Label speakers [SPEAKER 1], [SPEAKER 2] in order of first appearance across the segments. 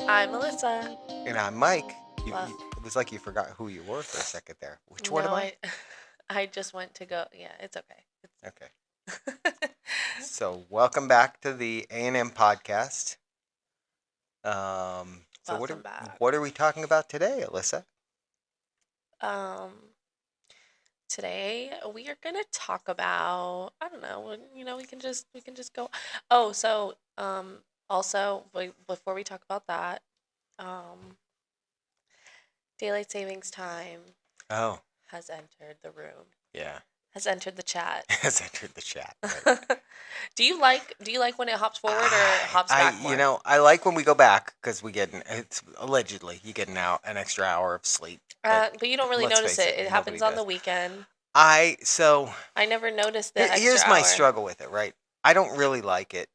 [SPEAKER 1] I'm Melissa.
[SPEAKER 2] And I'm Mike.
[SPEAKER 1] Well,
[SPEAKER 2] It was like you forgot who you were for a second there. Which one
[SPEAKER 1] no,
[SPEAKER 2] am I?
[SPEAKER 1] I just went to go. Yeah, it's okay.
[SPEAKER 2] Okay.
[SPEAKER 1] It's
[SPEAKER 2] So welcome back to the A&M podcast. So
[SPEAKER 1] welcome back.
[SPEAKER 2] what are we talking about today, Alyssa?
[SPEAKER 1] Um, Today we are gonna talk about. I don't know. We can just go. Oh, so also before we talk about that, um, daylight savings time
[SPEAKER 2] Oh,
[SPEAKER 1] has entered the room.
[SPEAKER 2] yeah.
[SPEAKER 1] Has entered the chat.
[SPEAKER 2] Has entered the chat. Right.
[SPEAKER 1] Do you like when it hops forward or hops back more?
[SPEAKER 2] I like when we go back because it's allegedly you get an extra hour of sleep. But
[SPEAKER 1] But you don't really
[SPEAKER 2] let's
[SPEAKER 1] notice
[SPEAKER 2] face
[SPEAKER 1] it.
[SPEAKER 2] it,
[SPEAKER 1] It
[SPEAKER 2] nobody
[SPEAKER 1] happens on the
[SPEAKER 2] does.
[SPEAKER 1] weekend.
[SPEAKER 2] So
[SPEAKER 1] I never noticed the extra
[SPEAKER 2] here's my
[SPEAKER 1] hour.
[SPEAKER 2] struggle with it. Right, I don't really like it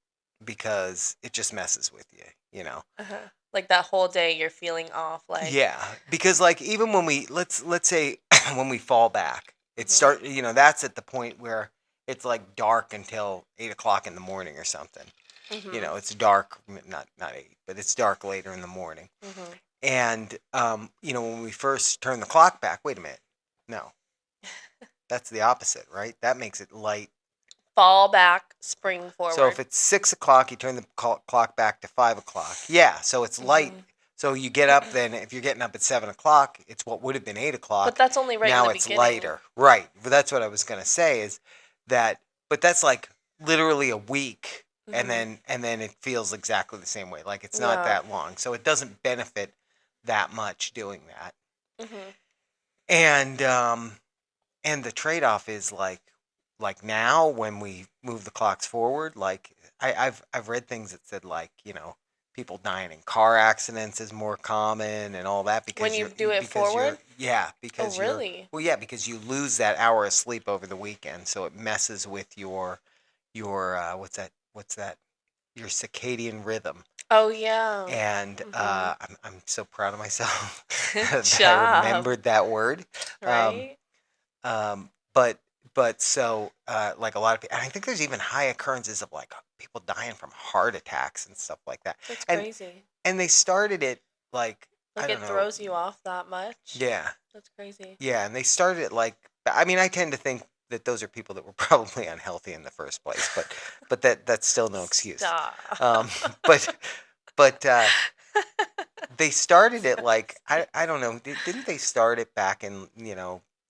[SPEAKER 2] because it just messes with you. You know.
[SPEAKER 1] Uh-huh. Like that whole day you're feeling off like
[SPEAKER 2] Yeah, because like even when let's say when we fall back,
[SPEAKER 1] mhm.
[SPEAKER 2] that's at the point where it's like dark until 8 o'clock in the morning or something.
[SPEAKER 1] Mhm.
[SPEAKER 2] It's dark, not 8, but it's dark later in the morning.
[SPEAKER 1] Mhm.
[SPEAKER 2] And when we first turn the clock back, wait a minute, no, that's the opposite, right? That makes it light.
[SPEAKER 1] Fall back, spring
[SPEAKER 2] So if
[SPEAKER 1] forward.
[SPEAKER 2] it's 6 o'clock, you turn the clock back to 5 o'clock. Yeah, so it's light.
[SPEAKER 1] Mhm.
[SPEAKER 2] So you get up then. If you're getting up at 7 o'clock, it's what would have been eight
[SPEAKER 1] But
[SPEAKER 2] o'clock.
[SPEAKER 1] that's only right in
[SPEAKER 2] Now
[SPEAKER 1] the
[SPEAKER 2] it's
[SPEAKER 1] beginning.
[SPEAKER 2] lighter, right? But that's what I was gonna say is that. But that's like literally a week, and
[SPEAKER 1] Mhm.
[SPEAKER 2] then it feels exactly the same way. Like it's not
[SPEAKER 1] Yeah.
[SPEAKER 2] that long, so it doesn't benefit that much doing that.
[SPEAKER 1] Mhm.
[SPEAKER 2] And and the trade-off is like now when we move the clocks forward, like I've read things that said like people dying in car accidents is more common and all that
[SPEAKER 1] When
[SPEAKER 2] because
[SPEAKER 1] you do it forward? Oh, really?
[SPEAKER 2] because you lose that hour of sleep over the weekend, so it messes with your what's that your circadian rhythm.
[SPEAKER 1] Oh, yeah.
[SPEAKER 2] And
[SPEAKER 1] Mhm.
[SPEAKER 2] I'm so proud of myself
[SPEAKER 1] Good
[SPEAKER 2] that I
[SPEAKER 1] job.
[SPEAKER 2] remembered that word. Um,
[SPEAKER 1] Right?
[SPEAKER 2] um, but like a lot of people, I think there's even high occurrences of like people dying from heart attacks and stuff like that.
[SPEAKER 1] That's
[SPEAKER 2] And
[SPEAKER 1] crazy.
[SPEAKER 2] they started it like I
[SPEAKER 1] Like
[SPEAKER 2] don't
[SPEAKER 1] it
[SPEAKER 2] know.
[SPEAKER 1] throws you off that much.
[SPEAKER 2] Yeah,
[SPEAKER 1] That's crazy.
[SPEAKER 2] yeah, and they started it like I mean I tend to think that those are people that were probably unhealthy in the first place, but that's still no excuse.
[SPEAKER 1] Stop.
[SPEAKER 2] Um, but but they started it like I don't know. Didn't they start it back in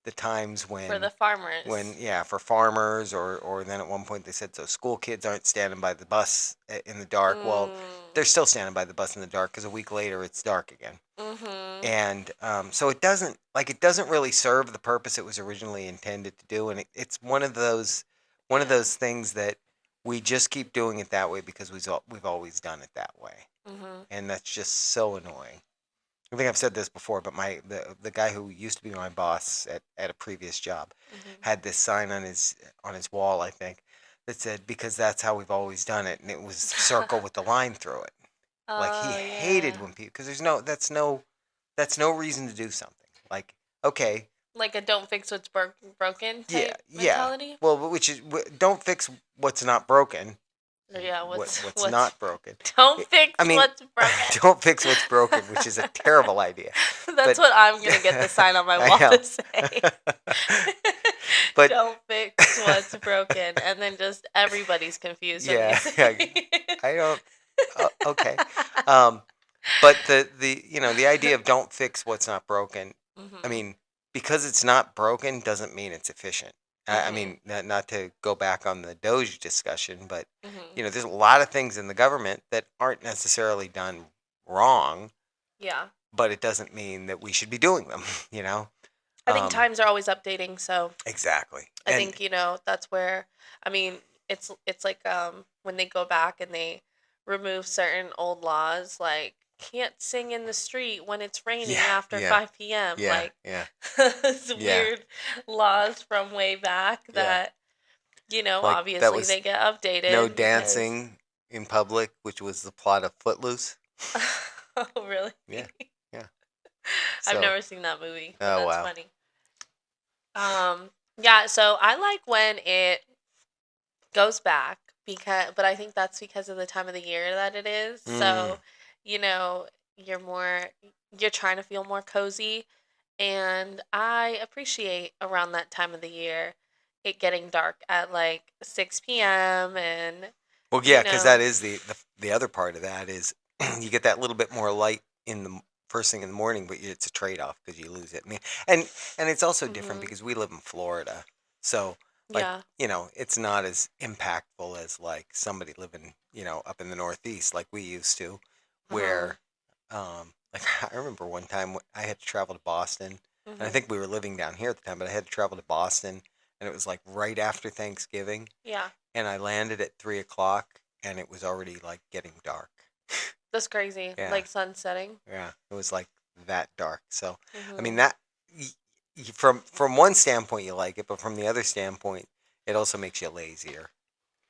[SPEAKER 2] the times
[SPEAKER 1] For the
[SPEAKER 2] when
[SPEAKER 1] farmers.
[SPEAKER 2] yeah, for farmers, or then at one point they said so school kids aren't standing by the bus in the dark. Well,
[SPEAKER 1] Mm.
[SPEAKER 2] they're still standing by the bus in the dark because a week later it's dark again.
[SPEAKER 1] Mhm.
[SPEAKER 2] And so it doesn't really serve the purpose it was originally intended to do, and it's
[SPEAKER 1] Yeah.
[SPEAKER 2] one of those things that we just keep doing it that way because we've always done it that way,
[SPEAKER 1] Mhm.
[SPEAKER 2] and that's just so annoying. I think I've said this before, but the guy who used to be my boss at a previous job
[SPEAKER 1] Mhm.
[SPEAKER 2] had this sign on his wall, I think, that said because that's how we've always done it, and it was a circle with the line through it. Like he
[SPEAKER 1] Oh,
[SPEAKER 2] hated
[SPEAKER 1] yeah.
[SPEAKER 2] when people because that's no reason to do something. Like okay,
[SPEAKER 1] Like a don't fix what's broken
[SPEAKER 2] yeah,
[SPEAKER 1] type
[SPEAKER 2] yeah.
[SPEAKER 1] mentality?
[SPEAKER 2] Well, which is don't fix what's not broken.
[SPEAKER 1] Or yeah,
[SPEAKER 2] What's
[SPEAKER 1] what's
[SPEAKER 2] not broken.
[SPEAKER 1] don't
[SPEAKER 2] I
[SPEAKER 1] fix
[SPEAKER 2] mean,
[SPEAKER 1] what's broken.
[SPEAKER 2] don't fix what's broken, which is a terrible idea.
[SPEAKER 1] That's
[SPEAKER 2] But
[SPEAKER 1] what I'm gonna get the sign on my
[SPEAKER 2] I
[SPEAKER 1] wall
[SPEAKER 2] know.
[SPEAKER 1] to say.
[SPEAKER 2] But
[SPEAKER 1] Don't fix what's broken. And then just everybody's confused when you
[SPEAKER 2] yeah,
[SPEAKER 1] say
[SPEAKER 2] yeah,
[SPEAKER 1] it.
[SPEAKER 2] I don't. Okay, um, but the idea of don't fix what's not broken. I
[SPEAKER 1] Mhm.
[SPEAKER 2] mean, because it's not broken doesn't mean it's efficient. I
[SPEAKER 1] Mhm.
[SPEAKER 2] mean, not to go back on the Doge discussion, but
[SPEAKER 1] Mhm.
[SPEAKER 2] there's a lot of things in the government that aren't necessarily done wrong,
[SPEAKER 1] Yeah.
[SPEAKER 2] but it doesn't mean that we should be doing them. You know,
[SPEAKER 1] I think
[SPEAKER 2] um,
[SPEAKER 1] times are always updating, so
[SPEAKER 2] exactly,
[SPEAKER 1] I
[SPEAKER 2] and
[SPEAKER 1] think, that's where I mean, it's like when they go back and they remove certain old laws like can't sing in the street when it's raining
[SPEAKER 2] yeah,
[SPEAKER 1] after
[SPEAKER 2] yeah,
[SPEAKER 1] 5 p.m.
[SPEAKER 2] yeah,
[SPEAKER 1] Like
[SPEAKER 2] yeah,
[SPEAKER 1] it's
[SPEAKER 2] yeah,
[SPEAKER 1] weird laws from way back
[SPEAKER 2] yeah.
[SPEAKER 1] that
[SPEAKER 2] Like that
[SPEAKER 1] obviously
[SPEAKER 2] was
[SPEAKER 1] they get
[SPEAKER 2] no
[SPEAKER 1] updated because
[SPEAKER 2] dancing in public, which was the plot of Footloose.
[SPEAKER 1] oh, really?
[SPEAKER 2] Yeah, yeah.
[SPEAKER 1] I've
[SPEAKER 2] So,
[SPEAKER 1] never seen that movie, but
[SPEAKER 2] oh
[SPEAKER 1] that's
[SPEAKER 2] wow.
[SPEAKER 1] funny. Yeah, so I like when it goes back but I think that's because of the time of the year that it is.
[SPEAKER 2] Mm,
[SPEAKER 1] So, you know, you're more you're trying to feel more cozy, and I appreciate around that time of the year it getting dark at like 6 p.m. and
[SPEAKER 2] Well, yeah,
[SPEAKER 1] you
[SPEAKER 2] because
[SPEAKER 1] know.
[SPEAKER 2] that is the other part of that is you get that little bit more light in the first thing in the morning, but it's a trade off because you lose it. I mean, and and it's also different
[SPEAKER 1] Mhm.
[SPEAKER 2] because we live in Florida, so like
[SPEAKER 1] Yeah.
[SPEAKER 2] it's not as impactful as like somebody living up in the Northeast like we used to,
[SPEAKER 1] Uh-huh.
[SPEAKER 2] where like I remember one time I had to travel to Boston, and I
[SPEAKER 1] Mhm.
[SPEAKER 2] think we were living down here at the time, but I had to travel to Boston, and it was like right after Thanksgiving,
[SPEAKER 1] Yeah.
[SPEAKER 2] and I landed at 3 o'clock, and it was already like getting dark.
[SPEAKER 1] That's crazy.
[SPEAKER 2] Yeah,
[SPEAKER 1] Like sun setting.
[SPEAKER 2] yeah, it was like that dark. So, I mean
[SPEAKER 1] Mhm.
[SPEAKER 2] that from one standpoint you like it, but from the other standpoint, it also makes you lazier,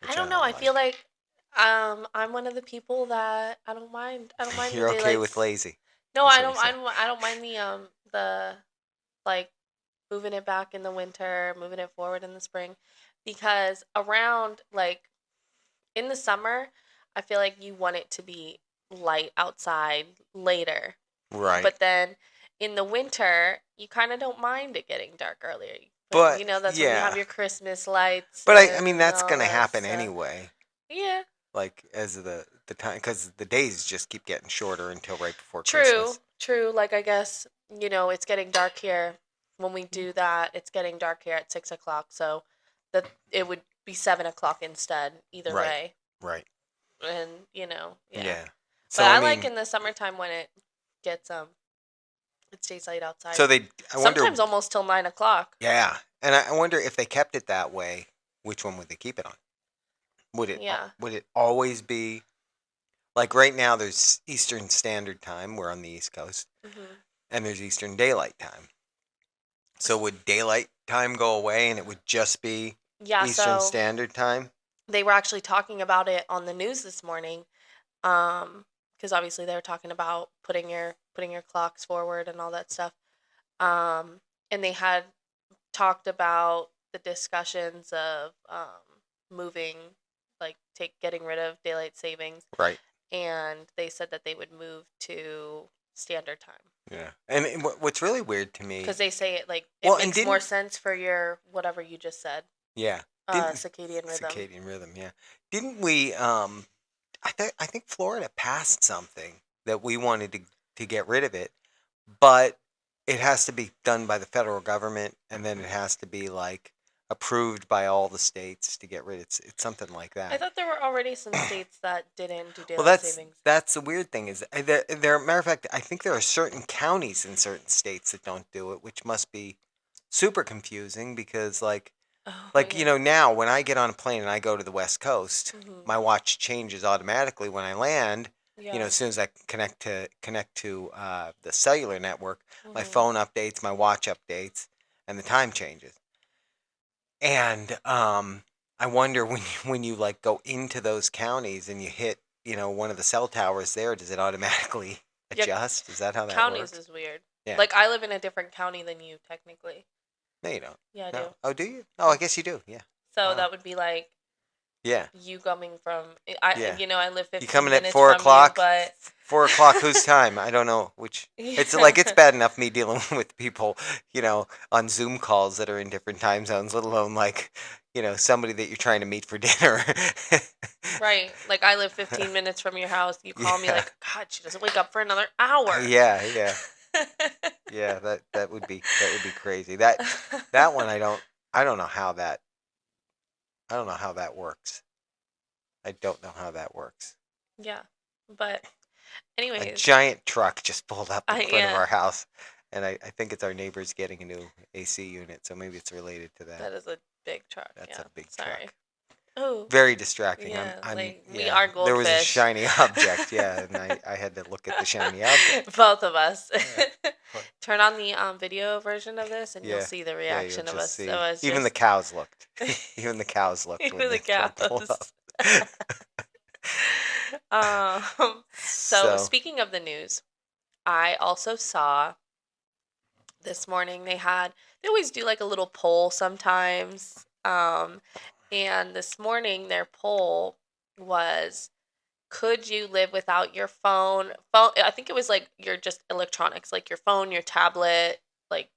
[SPEAKER 1] I
[SPEAKER 2] which I
[SPEAKER 1] don't know.
[SPEAKER 2] don't
[SPEAKER 1] I feel
[SPEAKER 2] like.
[SPEAKER 1] like I'm one of the people that I don't mind the
[SPEAKER 2] You're okay with
[SPEAKER 1] daylights.
[SPEAKER 2] lazy.
[SPEAKER 1] No,
[SPEAKER 2] That's what you say.
[SPEAKER 1] I don't mind the like moving it back in the winter, moving it forward in the spring, because around like in the summer, I feel like you want it to be light outside later.
[SPEAKER 2] Right.
[SPEAKER 1] But then in the winter, you kind of don't mind it getting dark earlier. But
[SPEAKER 2] But
[SPEAKER 1] that's when you have
[SPEAKER 2] yeah.
[SPEAKER 1] your Christmas lights
[SPEAKER 2] But I mean
[SPEAKER 1] and
[SPEAKER 2] that's
[SPEAKER 1] all
[SPEAKER 2] gonna
[SPEAKER 1] that
[SPEAKER 2] happen
[SPEAKER 1] stuff.
[SPEAKER 2] anyway.
[SPEAKER 1] Yeah,
[SPEAKER 2] Like as the time, because the days just keep getting shorter until right before
[SPEAKER 1] true,
[SPEAKER 2] Christmas.
[SPEAKER 1] true. Like I guess it's getting dark here. When we do that, it's getting dark here at 6 o'clock. So that it would be 7 o'clock instead. Either
[SPEAKER 2] Right.
[SPEAKER 1] way,
[SPEAKER 2] Right.
[SPEAKER 1] and yeah.
[SPEAKER 2] Yeah.
[SPEAKER 1] But
[SPEAKER 2] So I
[SPEAKER 1] I like
[SPEAKER 2] mean,
[SPEAKER 1] in the summertime when gets it stays light outside.
[SPEAKER 2] so I wonder,
[SPEAKER 1] Sometimes almost till 9 o'clock.
[SPEAKER 2] yeah, and I wonder if they kept it that way, which one would they keep it on?
[SPEAKER 1] Yeah.
[SPEAKER 2] Would it always be like right now? There's Eastern Standard Time. We're on the East Coast,
[SPEAKER 1] Hmm.
[SPEAKER 2] and there's Eastern Daylight Time. So would daylight time go away, and it would just be
[SPEAKER 1] Yeah.
[SPEAKER 2] Eastern
[SPEAKER 1] So
[SPEAKER 2] Standard Time?
[SPEAKER 1] they were actually talking about it on the news this morning. Because obviously they were talking about putting your clocks forward and all that stuff. And they had talked about the discussions of moving, like getting rid of daylight savings,
[SPEAKER 2] Right.
[SPEAKER 1] and they said that they would move to standard time
[SPEAKER 2] Yeah. And what's really weird to me,
[SPEAKER 1] because they say it
[SPEAKER 2] well, and
[SPEAKER 1] makes more
[SPEAKER 2] didn't
[SPEAKER 1] sense for your whatever you just said,
[SPEAKER 2] yeah, didn't
[SPEAKER 1] circadian rhythm.
[SPEAKER 2] circadian rhythm, yeah. Didn't we I think Florida passed something that we wanted to get rid of it, but it has to be done by the federal government, and then it has to be like approved by all the states to get rid. It's something like
[SPEAKER 1] I
[SPEAKER 2] that.
[SPEAKER 1] thought there were already some states that didn't do
[SPEAKER 2] Well,
[SPEAKER 1] daylight savings.
[SPEAKER 2] that's the weird thing is matter of fact, I think there are certain counties in certain states that don't do it, which must be super confusing because
[SPEAKER 1] Oh yeah.
[SPEAKER 2] now when I get on a plane and I go to the West Coast,
[SPEAKER 1] Mhm.
[SPEAKER 2] my watch changes automatically when I land.
[SPEAKER 1] Yeah.
[SPEAKER 2] As soon as I connect to the cellular network, my
[SPEAKER 1] Mhm.
[SPEAKER 2] phone updates, my watch updates, and the time changes. And I wonder when you like go into those counties and you hit one of the cell towers there, does it automatically
[SPEAKER 1] Yeah.
[SPEAKER 2] adjust? Is that how that
[SPEAKER 1] Counties
[SPEAKER 2] works?
[SPEAKER 1] is weird.
[SPEAKER 2] Yeah.
[SPEAKER 1] Like I live in a different county than you technically.
[SPEAKER 2] No, you don't.
[SPEAKER 1] Yeah, I
[SPEAKER 2] No.
[SPEAKER 1] do.
[SPEAKER 2] Oh, do you? Oh, I guess you do. Yeah.
[SPEAKER 1] So
[SPEAKER 2] Wow.
[SPEAKER 1] that would be like
[SPEAKER 2] Yeah.
[SPEAKER 1] you coming from
[SPEAKER 2] Yeah.
[SPEAKER 1] I live
[SPEAKER 2] You
[SPEAKER 1] 15
[SPEAKER 2] coming at
[SPEAKER 1] minutes
[SPEAKER 2] four
[SPEAKER 1] from you,
[SPEAKER 2] o'clock?
[SPEAKER 1] but
[SPEAKER 2] 4 o'clock? Whose time? I don't know which. It's like it's
[SPEAKER 1] yeah.
[SPEAKER 2] bad enough me dealing with people, on Zoom calls that are in different time zones, let alone like, somebody that you're trying to meet for dinner.
[SPEAKER 1] Right. Like I live 15 minutes from your house. You call me
[SPEAKER 2] Yeah.
[SPEAKER 1] like, God, she doesn't wake up for another hour.
[SPEAKER 2] Yeah, yeah. Yeah, that would be crazy. That one I don't know how that I don't know how that works. I don't know how that works.
[SPEAKER 1] Yeah. But
[SPEAKER 2] A
[SPEAKER 1] anyways,
[SPEAKER 2] giant truck just pulled up in
[SPEAKER 1] I
[SPEAKER 2] front of
[SPEAKER 1] yeah,
[SPEAKER 2] our house, and I think it's our neighbors getting a new AC unit, so maybe it's related to that.
[SPEAKER 1] that is a big truck.
[SPEAKER 2] That's
[SPEAKER 1] Yeah.
[SPEAKER 2] a big
[SPEAKER 1] Sorry.
[SPEAKER 2] truck.
[SPEAKER 1] Oh,
[SPEAKER 2] Very distracting.
[SPEAKER 1] yeah. Like we
[SPEAKER 2] Yeah.
[SPEAKER 1] are
[SPEAKER 2] There was a
[SPEAKER 1] goldfish.
[SPEAKER 2] shiny object, yeah, and I had to look at the shiny object.
[SPEAKER 1] Both of us.
[SPEAKER 2] Yeah.
[SPEAKER 1] Turn on the video version of this, and you'll
[SPEAKER 2] Yeah.
[SPEAKER 1] see the
[SPEAKER 2] Yeah, you'll
[SPEAKER 1] reaction of
[SPEAKER 2] just
[SPEAKER 1] us. So
[SPEAKER 2] see.
[SPEAKER 1] us
[SPEAKER 2] Even the
[SPEAKER 1] just
[SPEAKER 2] cows looked. Even the cows looked when
[SPEAKER 1] even the
[SPEAKER 2] the truck pulled up.
[SPEAKER 1] cows. um. So
[SPEAKER 2] So,
[SPEAKER 1] speaking of the news, I also saw this morning they always do like a little poll sometimes. And this morning their poll was could you live without your phone? I think it was like your just electronics, like your phone, your tablet, like,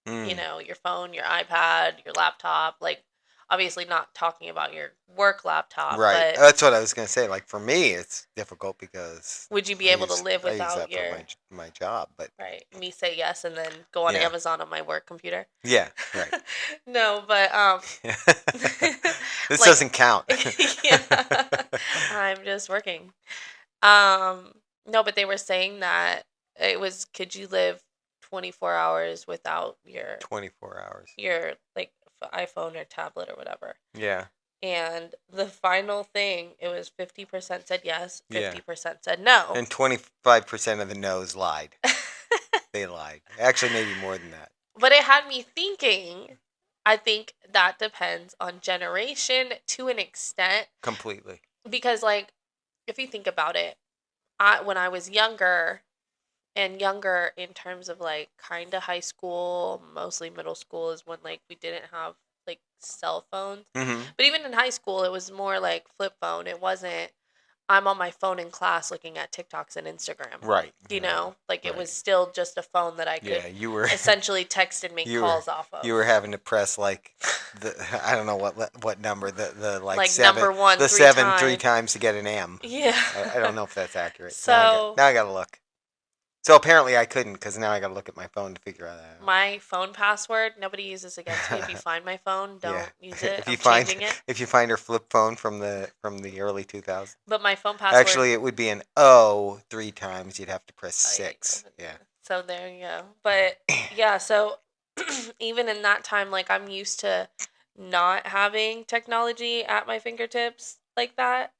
[SPEAKER 2] Mm.
[SPEAKER 1] your phone, your iPad, your laptop, like obviously not talking about your work laptop,
[SPEAKER 2] Right.
[SPEAKER 1] but
[SPEAKER 2] That's what I was gonna say. Like for me, it's difficult because
[SPEAKER 1] would you be
[SPEAKER 2] I
[SPEAKER 1] able to
[SPEAKER 2] use
[SPEAKER 1] live
[SPEAKER 2] I use
[SPEAKER 1] without
[SPEAKER 2] that for
[SPEAKER 1] your
[SPEAKER 2] my job. But
[SPEAKER 1] right, me say yes and then go on
[SPEAKER 2] yeah,
[SPEAKER 1] Amazon on my work computer?
[SPEAKER 2] yeah, right.
[SPEAKER 1] No, but
[SPEAKER 2] This
[SPEAKER 1] like
[SPEAKER 2] doesn't count.
[SPEAKER 1] yeah. I'm just working. Um no, but they were saying that it was could you live 24 hours without
[SPEAKER 2] 24 hours.
[SPEAKER 1] your like iPhone or tablet or whatever.
[SPEAKER 2] Yeah,
[SPEAKER 1] And the final thing, it was 50% said yes,
[SPEAKER 2] yeah.
[SPEAKER 1] 50% said no.
[SPEAKER 2] And 25% of the no's lied. They lied. Actually, maybe more than that.
[SPEAKER 1] But it had me thinking. I think that depends on generation to an extent
[SPEAKER 2] Completely.
[SPEAKER 1] because like if you think about it, when I was younger and younger in terms of like kind of high school, mostly middle school is when like we didn't have like cell phones.
[SPEAKER 2] Hmm.
[SPEAKER 1] But even in high school, it was more like flip phone. It wasn't I'm on my phone in class looking at TikToks and Instagram.
[SPEAKER 2] Right. Right.
[SPEAKER 1] Like it
[SPEAKER 2] Right.
[SPEAKER 1] was still just a phone that I could
[SPEAKER 2] Yeah, you were
[SPEAKER 1] essentially text and make
[SPEAKER 2] you were
[SPEAKER 1] calls off
[SPEAKER 2] you
[SPEAKER 1] of.
[SPEAKER 2] were having to press like the I don't know what number the like
[SPEAKER 1] Like
[SPEAKER 2] seven
[SPEAKER 1] number one
[SPEAKER 2] the
[SPEAKER 1] three
[SPEAKER 2] seven three
[SPEAKER 1] times.
[SPEAKER 2] times to get an M.
[SPEAKER 1] Yeah.
[SPEAKER 2] I don't know if that's accurate.
[SPEAKER 1] So
[SPEAKER 2] Now I got to look. So apparently I couldn't because now I got to look at my phone to figure out that
[SPEAKER 1] my phone password, nobody uses against me. If you
[SPEAKER 2] out.
[SPEAKER 1] find my phone,
[SPEAKER 2] Yeah.
[SPEAKER 1] don't use it.
[SPEAKER 2] If you
[SPEAKER 1] I'm
[SPEAKER 2] find
[SPEAKER 1] changing it.
[SPEAKER 2] if you find her flip phone from the early 2000s.
[SPEAKER 1] But my phone password,
[SPEAKER 2] Actually, it would be an O three times. You'd have to press
[SPEAKER 1] oh yeah,
[SPEAKER 2] six. Yeah.
[SPEAKER 1] so there you go. But yeah, so even in that time, like I'm used to not having technology at my fingertips like that.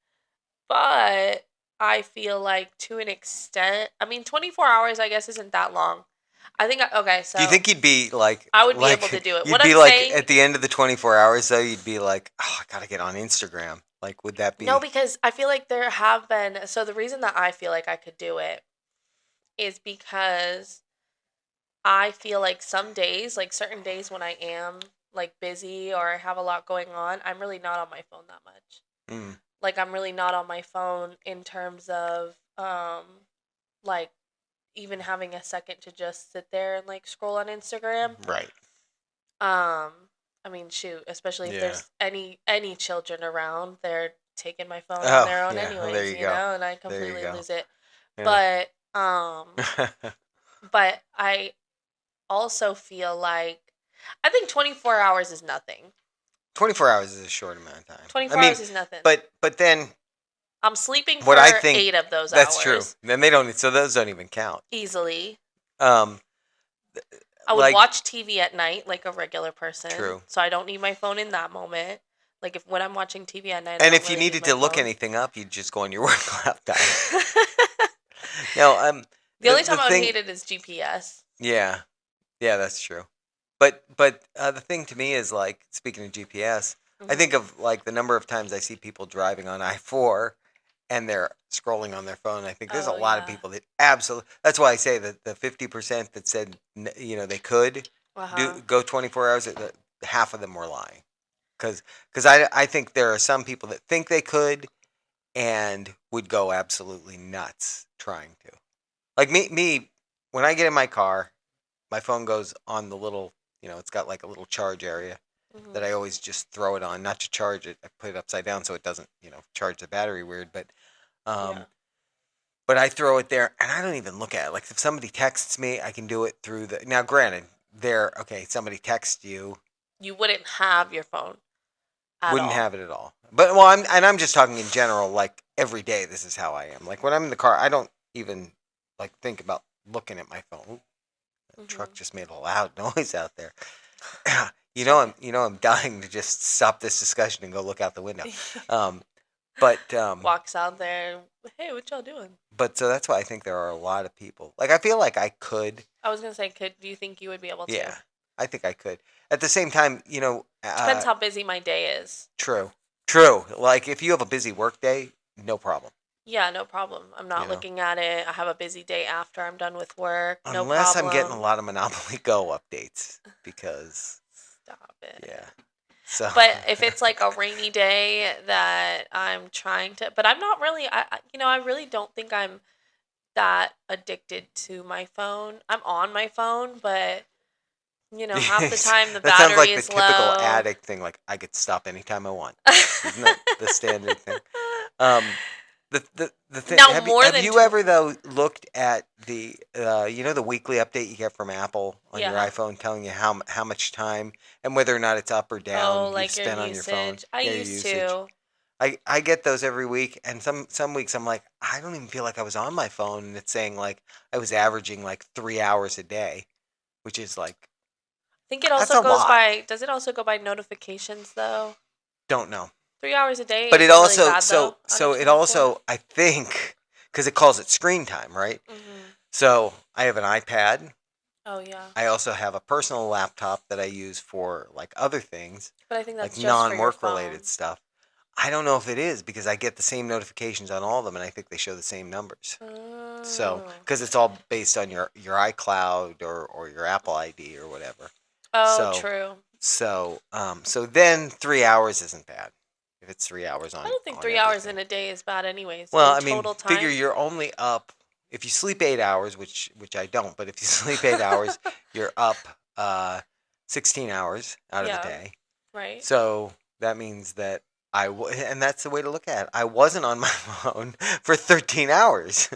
[SPEAKER 1] But I feel like to an extent, I mean, 24 hours, I guess, isn't that long. Okay,
[SPEAKER 2] Do you
[SPEAKER 1] so
[SPEAKER 2] think you'd be
[SPEAKER 1] I would be able to
[SPEAKER 2] like
[SPEAKER 1] do it.
[SPEAKER 2] you'd
[SPEAKER 1] What
[SPEAKER 2] be
[SPEAKER 1] I'm
[SPEAKER 2] like
[SPEAKER 1] saying,
[SPEAKER 2] at the end of the 24 hours though, you'd be like, "Oh, I got to get on Instagram." Like would that
[SPEAKER 1] no,
[SPEAKER 2] be
[SPEAKER 1] because I feel like there have been, so the reason that I feel like I could do it is because I feel like some days, like certain days when I am like busy or I have a lot going on, I'm really not on my phone that much.
[SPEAKER 2] mm,
[SPEAKER 1] Like I'm really not on my phone in terms of like even having a second to just sit there and like scroll on Instagram.
[SPEAKER 2] right?
[SPEAKER 1] Um, I mean, shoot, especially if
[SPEAKER 2] Yeah.
[SPEAKER 1] there's any children around, they're taking my phone on
[SPEAKER 2] Oh,
[SPEAKER 1] their own
[SPEAKER 2] yeah. Well, there
[SPEAKER 1] anyways,
[SPEAKER 2] you go.
[SPEAKER 1] and I
[SPEAKER 2] There you
[SPEAKER 1] completely
[SPEAKER 2] go.
[SPEAKER 1] lose it.
[SPEAKER 2] Yeah.
[SPEAKER 1] But but I also feel like I think 24 hours is nothing.
[SPEAKER 2] 24 hours is a short amount of time. I
[SPEAKER 1] 24
[SPEAKER 2] mean,
[SPEAKER 1] hours is nothing.
[SPEAKER 2] but then
[SPEAKER 1] I'm sleeping
[SPEAKER 2] what I
[SPEAKER 1] for
[SPEAKER 2] think
[SPEAKER 1] 8 of those
[SPEAKER 2] that's true.
[SPEAKER 1] hours
[SPEAKER 2] Then they don't so those don't even count.
[SPEAKER 1] easily.
[SPEAKER 2] Um
[SPEAKER 1] I would
[SPEAKER 2] like
[SPEAKER 1] watch TV at night like a regular person,
[SPEAKER 2] true.
[SPEAKER 1] so I don't need my phone in that moment. Like if when I'm watching TV at night, I
[SPEAKER 2] And
[SPEAKER 1] don't
[SPEAKER 2] if you
[SPEAKER 1] really need
[SPEAKER 2] needed
[SPEAKER 1] my
[SPEAKER 2] to look
[SPEAKER 1] phone.
[SPEAKER 2] anything up, you'd just go on your work laptop. No,
[SPEAKER 1] The only
[SPEAKER 2] the
[SPEAKER 1] time I would
[SPEAKER 2] thing
[SPEAKER 1] hate it is GPS.
[SPEAKER 2] yeah. Yeah, that's true. But the thing to me is like speaking of GPS, I think
[SPEAKER 1] Hmm.
[SPEAKER 2] of like the number of times I see people driving on I-4 and they're scrolling on their phone. I think there's a
[SPEAKER 1] Oh
[SPEAKER 2] lot of
[SPEAKER 1] yeah.
[SPEAKER 2] people that absolutely. That's why I say that the 50% that said they could
[SPEAKER 1] Uh
[SPEAKER 2] do
[SPEAKER 1] huh.
[SPEAKER 2] go 24 hours. Half of them were lying because I think there are some people that think they could and would go absolutely nuts trying to. Like me when I get in my car, my phone goes on the little, it's got like a little charge area that
[SPEAKER 1] Hmm.
[SPEAKER 2] I always just throw it on, not to charge it. I put it upside down so it doesn't, charge the battery weird,
[SPEAKER 1] Yeah.
[SPEAKER 2] um but I throw it there and I don't even look at it. Like if somebody texts me, I can do it through the now granted, okay, somebody texts you,
[SPEAKER 1] You wouldn't have your phone at
[SPEAKER 2] wouldn't
[SPEAKER 1] all.
[SPEAKER 2] have it at all. But well, I'm just talking in general, like every day this is how I am. Like when I'm in the car, I don't even like think about looking at my phone. Ooh, that truck
[SPEAKER 1] Hmm.
[SPEAKER 2] just made a loud noise out there.
[SPEAKER 1] It's okay.
[SPEAKER 2] I'm dying to just stop this discussion and go look out the window. Um, but
[SPEAKER 1] Walks out there. Hey, what y'all doing?
[SPEAKER 2] so that's why I think there are a lot of people. Like I feel like I could.
[SPEAKER 1] I was gonna say, do you think you would be able to?
[SPEAKER 2] Yeah, I think I could. At the same time,
[SPEAKER 1] Depends how busy my day is.
[SPEAKER 2] true, true. Like if you have a busy work day, no problem.
[SPEAKER 1] Yeah, no problem. I'm
[SPEAKER 2] You
[SPEAKER 1] not
[SPEAKER 2] know,
[SPEAKER 1] looking at it. I have a busy day after I'm done with work. No
[SPEAKER 2] unless I'm getting a
[SPEAKER 1] problem.
[SPEAKER 2] lot of Monopoly Go updates because
[SPEAKER 1] Stop it.
[SPEAKER 2] yeah. So
[SPEAKER 1] But if it's like a rainy day that I'm trying to, but I'm not really, I really don't think I'm that addicted to my phone. I'm on my phone, but half the time the
[SPEAKER 2] that sounds
[SPEAKER 1] battery
[SPEAKER 2] like the
[SPEAKER 1] is
[SPEAKER 2] typical
[SPEAKER 1] low.
[SPEAKER 2] addict thing. Like I get to stop anytime I want. Isn't that the standard thing? The thing
[SPEAKER 1] Now more
[SPEAKER 2] have
[SPEAKER 1] than
[SPEAKER 2] you ever though looked at the the weekly update you get from Apple on your
[SPEAKER 1] yeah.
[SPEAKER 2] iPhone telling you how much time and whether or not it's up or
[SPEAKER 1] Oh,
[SPEAKER 2] down you've
[SPEAKER 1] like your
[SPEAKER 2] spent on your phone?
[SPEAKER 1] usage. I
[SPEAKER 2] Yeah, your
[SPEAKER 1] used
[SPEAKER 2] usage.
[SPEAKER 1] to.
[SPEAKER 2] I get those every week, and some weeks I'm like I don't even feel like I was on my phone, and it's saying like I was averaging like 3 hours a day, which is like
[SPEAKER 1] I think it
[SPEAKER 2] that's
[SPEAKER 1] also
[SPEAKER 2] a
[SPEAKER 1] goes
[SPEAKER 2] lot.
[SPEAKER 1] by, does it also go by notifications though?
[SPEAKER 2] Don't know.
[SPEAKER 1] 3 hours a day
[SPEAKER 2] But it
[SPEAKER 1] isn't really
[SPEAKER 2] also
[SPEAKER 1] bad though, out of
[SPEAKER 2] it
[SPEAKER 1] 24.
[SPEAKER 2] also I think because it calls it screen time, right?
[SPEAKER 1] Mhm.
[SPEAKER 2] So I have an iPad.
[SPEAKER 1] Oh yeah.
[SPEAKER 2] I also have a personal laptop that I use for like other things,
[SPEAKER 1] But I think
[SPEAKER 2] like
[SPEAKER 1] that's just for your
[SPEAKER 2] non-work related
[SPEAKER 1] phone.
[SPEAKER 2] stuff. I don't know if it is because I get the same notifications on all of them, and I think they show the same numbers. So
[SPEAKER 1] Oh.
[SPEAKER 2] because it's all based on your iCloud or your Apple ID or whatever.
[SPEAKER 1] Oh,
[SPEAKER 2] So
[SPEAKER 1] true.
[SPEAKER 2] so then 3 hours isn't bad if it's 3 hours
[SPEAKER 1] I don't think
[SPEAKER 2] on
[SPEAKER 1] 3 hours
[SPEAKER 2] everything.
[SPEAKER 1] in a day is bad anyways.
[SPEAKER 2] Well,
[SPEAKER 1] In
[SPEAKER 2] I mean,
[SPEAKER 1] total
[SPEAKER 2] figure
[SPEAKER 1] time.
[SPEAKER 2] you're only up if you sleep 8 hours, which I don't, but if you sleep 8 hours, you're up 16 hours out of the
[SPEAKER 1] Yeah,
[SPEAKER 2] day.
[SPEAKER 1] right.
[SPEAKER 2] So that means that and that's the way to look at it. I wasn't on my phone for 13 hours.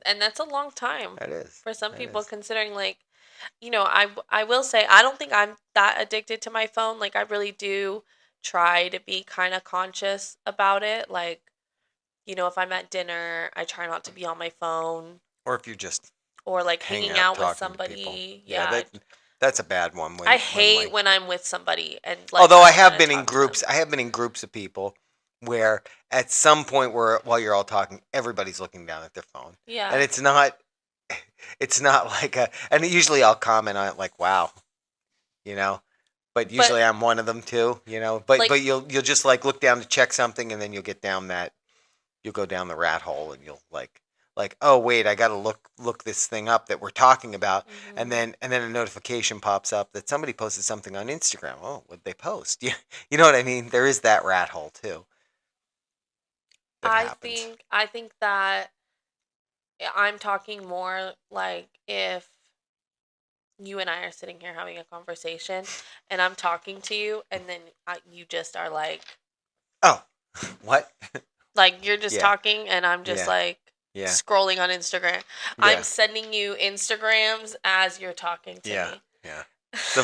[SPEAKER 1] And that's a long time
[SPEAKER 2] That is.
[SPEAKER 1] for some
[SPEAKER 2] That
[SPEAKER 1] people
[SPEAKER 2] is.
[SPEAKER 1] considering like, I will say I don't think I'm that addicted to my phone. Like I really do try to be kind of conscious about it. Like, if I'm at dinner, I try not to be on my phone
[SPEAKER 2] Or if you're just
[SPEAKER 1] or like
[SPEAKER 2] hanging
[SPEAKER 1] hanging
[SPEAKER 2] out
[SPEAKER 1] out with
[SPEAKER 2] talking to people.
[SPEAKER 1] somebody.
[SPEAKER 2] Yeah,
[SPEAKER 1] Yeah.
[SPEAKER 2] that's a bad one
[SPEAKER 1] I
[SPEAKER 2] when
[SPEAKER 1] hate
[SPEAKER 2] like
[SPEAKER 1] when I'm with somebody and like
[SPEAKER 2] although
[SPEAKER 1] I
[SPEAKER 2] I
[SPEAKER 1] don't want
[SPEAKER 2] have
[SPEAKER 1] to
[SPEAKER 2] been in
[SPEAKER 1] talk to them.
[SPEAKER 2] groups, I have been in groups of people where at some point where while you're all talking, everybody's looking down at their phone. And
[SPEAKER 1] Yeah.
[SPEAKER 2] it's not like a and usually I'll comment on it like, wow, you know. But
[SPEAKER 1] But
[SPEAKER 2] usually I'm one of them too, you know. But
[SPEAKER 1] like
[SPEAKER 2] you'll just like look down to check something and then you'll go down the rat hole and you'll like oh wait, I got to look this thing up that we're talking about, and
[SPEAKER 1] mhm.
[SPEAKER 2] then a notification pops up that somebody posted something on Instagram. Oh, what did they post? You know what I mean? There is that rat hole too that happens.
[SPEAKER 1] I think that I'm talking more like if you and I are sitting here having a conversation and I'm talking to you and then you just are
[SPEAKER 2] Oh, what?
[SPEAKER 1] you're just
[SPEAKER 2] Yeah,
[SPEAKER 1] talking and I'm just
[SPEAKER 2] yeah,
[SPEAKER 1] like
[SPEAKER 2] yeah,
[SPEAKER 1] scrolling on Instagram. I'm
[SPEAKER 2] yeah,
[SPEAKER 1] sending you Instagrams as you're talking to
[SPEAKER 2] yeah,
[SPEAKER 1] me.
[SPEAKER 2] yeah.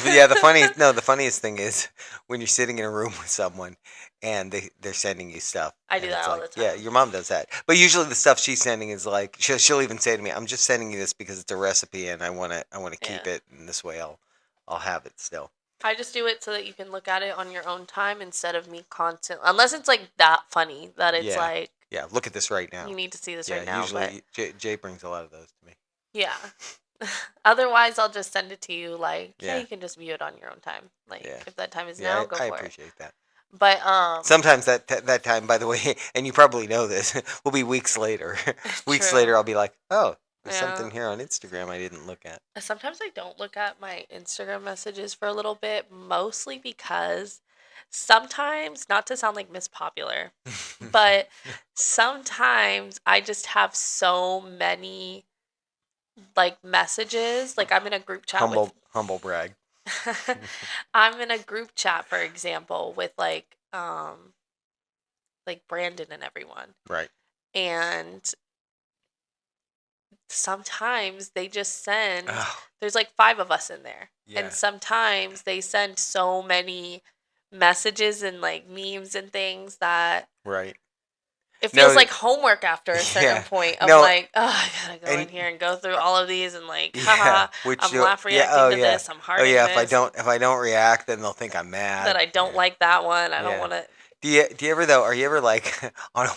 [SPEAKER 2] Yeah, the funniest thing is when you're sitting in a room with someone and they're sending you stuff
[SPEAKER 1] I do
[SPEAKER 2] and
[SPEAKER 1] that
[SPEAKER 2] it's
[SPEAKER 1] all
[SPEAKER 2] like,
[SPEAKER 1] the
[SPEAKER 2] yeah,
[SPEAKER 1] time.
[SPEAKER 2] your mom does that. But usually the stuff she's sending is like she'll even say to me, "I'm just sending you this because it's a recipe and I want to keep
[SPEAKER 1] Yeah.
[SPEAKER 2] it and this way I'll have it still."
[SPEAKER 1] I just do it so that you can look at it on your own time instead of me constant unless it's like that funny that it's
[SPEAKER 2] Yeah.
[SPEAKER 1] like
[SPEAKER 2] Yeah, look at this right
[SPEAKER 1] you
[SPEAKER 2] now.
[SPEAKER 1] need to see this
[SPEAKER 2] Yeah,
[SPEAKER 1] right now, but
[SPEAKER 2] usually Jay brings a lot of those to me.
[SPEAKER 1] yeah. Otherwise, I'll just send it to you like, yeah,
[SPEAKER 2] Yeah.
[SPEAKER 1] you can just view it on your own time. Like
[SPEAKER 2] Yeah.
[SPEAKER 1] if that time is
[SPEAKER 2] Yeah,
[SPEAKER 1] now, go
[SPEAKER 2] I
[SPEAKER 1] for it.
[SPEAKER 2] appreciate that.
[SPEAKER 1] But
[SPEAKER 2] Sometimes that time, by the way, and you probably know this, will be weeks later. Weeks
[SPEAKER 1] true.
[SPEAKER 2] later, I'll be like, "Oh, there's
[SPEAKER 1] Yeah.
[SPEAKER 2] something here on Instagram I didn't look at."
[SPEAKER 1] Sometimes I don't look at my Instagram messages for a little bit, mostly because sometimes, not to sound like Miss Popular, but sometimes I just have so many like messages. Like I'm in a group chat with
[SPEAKER 2] Humble brag.
[SPEAKER 1] I'm in a group chat, for example, with like Brandon and everyone.
[SPEAKER 2] Right.
[SPEAKER 1] And sometimes they just send
[SPEAKER 2] Oh,
[SPEAKER 1] there's like 5 of us in there. And
[SPEAKER 2] yeah.
[SPEAKER 1] sometimes they send so many messages and like memes and things that
[SPEAKER 2] Right.
[SPEAKER 1] it feels
[SPEAKER 2] No,
[SPEAKER 1] like homework after a certain
[SPEAKER 2] yeah.
[SPEAKER 1] point of
[SPEAKER 2] No,
[SPEAKER 1] like, oh, I gotta go in
[SPEAKER 2] and
[SPEAKER 1] here and go through all of these and like,
[SPEAKER 2] yeah,
[SPEAKER 1] haha,
[SPEAKER 2] which
[SPEAKER 1] I'm
[SPEAKER 2] you
[SPEAKER 1] laugh
[SPEAKER 2] yeah, oh
[SPEAKER 1] reacting to
[SPEAKER 2] yeah.
[SPEAKER 1] this, I'm
[SPEAKER 2] Oh
[SPEAKER 1] hearting
[SPEAKER 2] yeah,
[SPEAKER 1] this,
[SPEAKER 2] if I don't react, then they'll think I'm
[SPEAKER 1] that
[SPEAKER 2] mad.
[SPEAKER 1] I don't
[SPEAKER 2] Yeah.
[SPEAKER 1] like that one. I don't
[SPEAKER 2] Yeah.
[SPEAKER 1] want to.
[SPEAKER 2] Do you ever though? Are you ever like on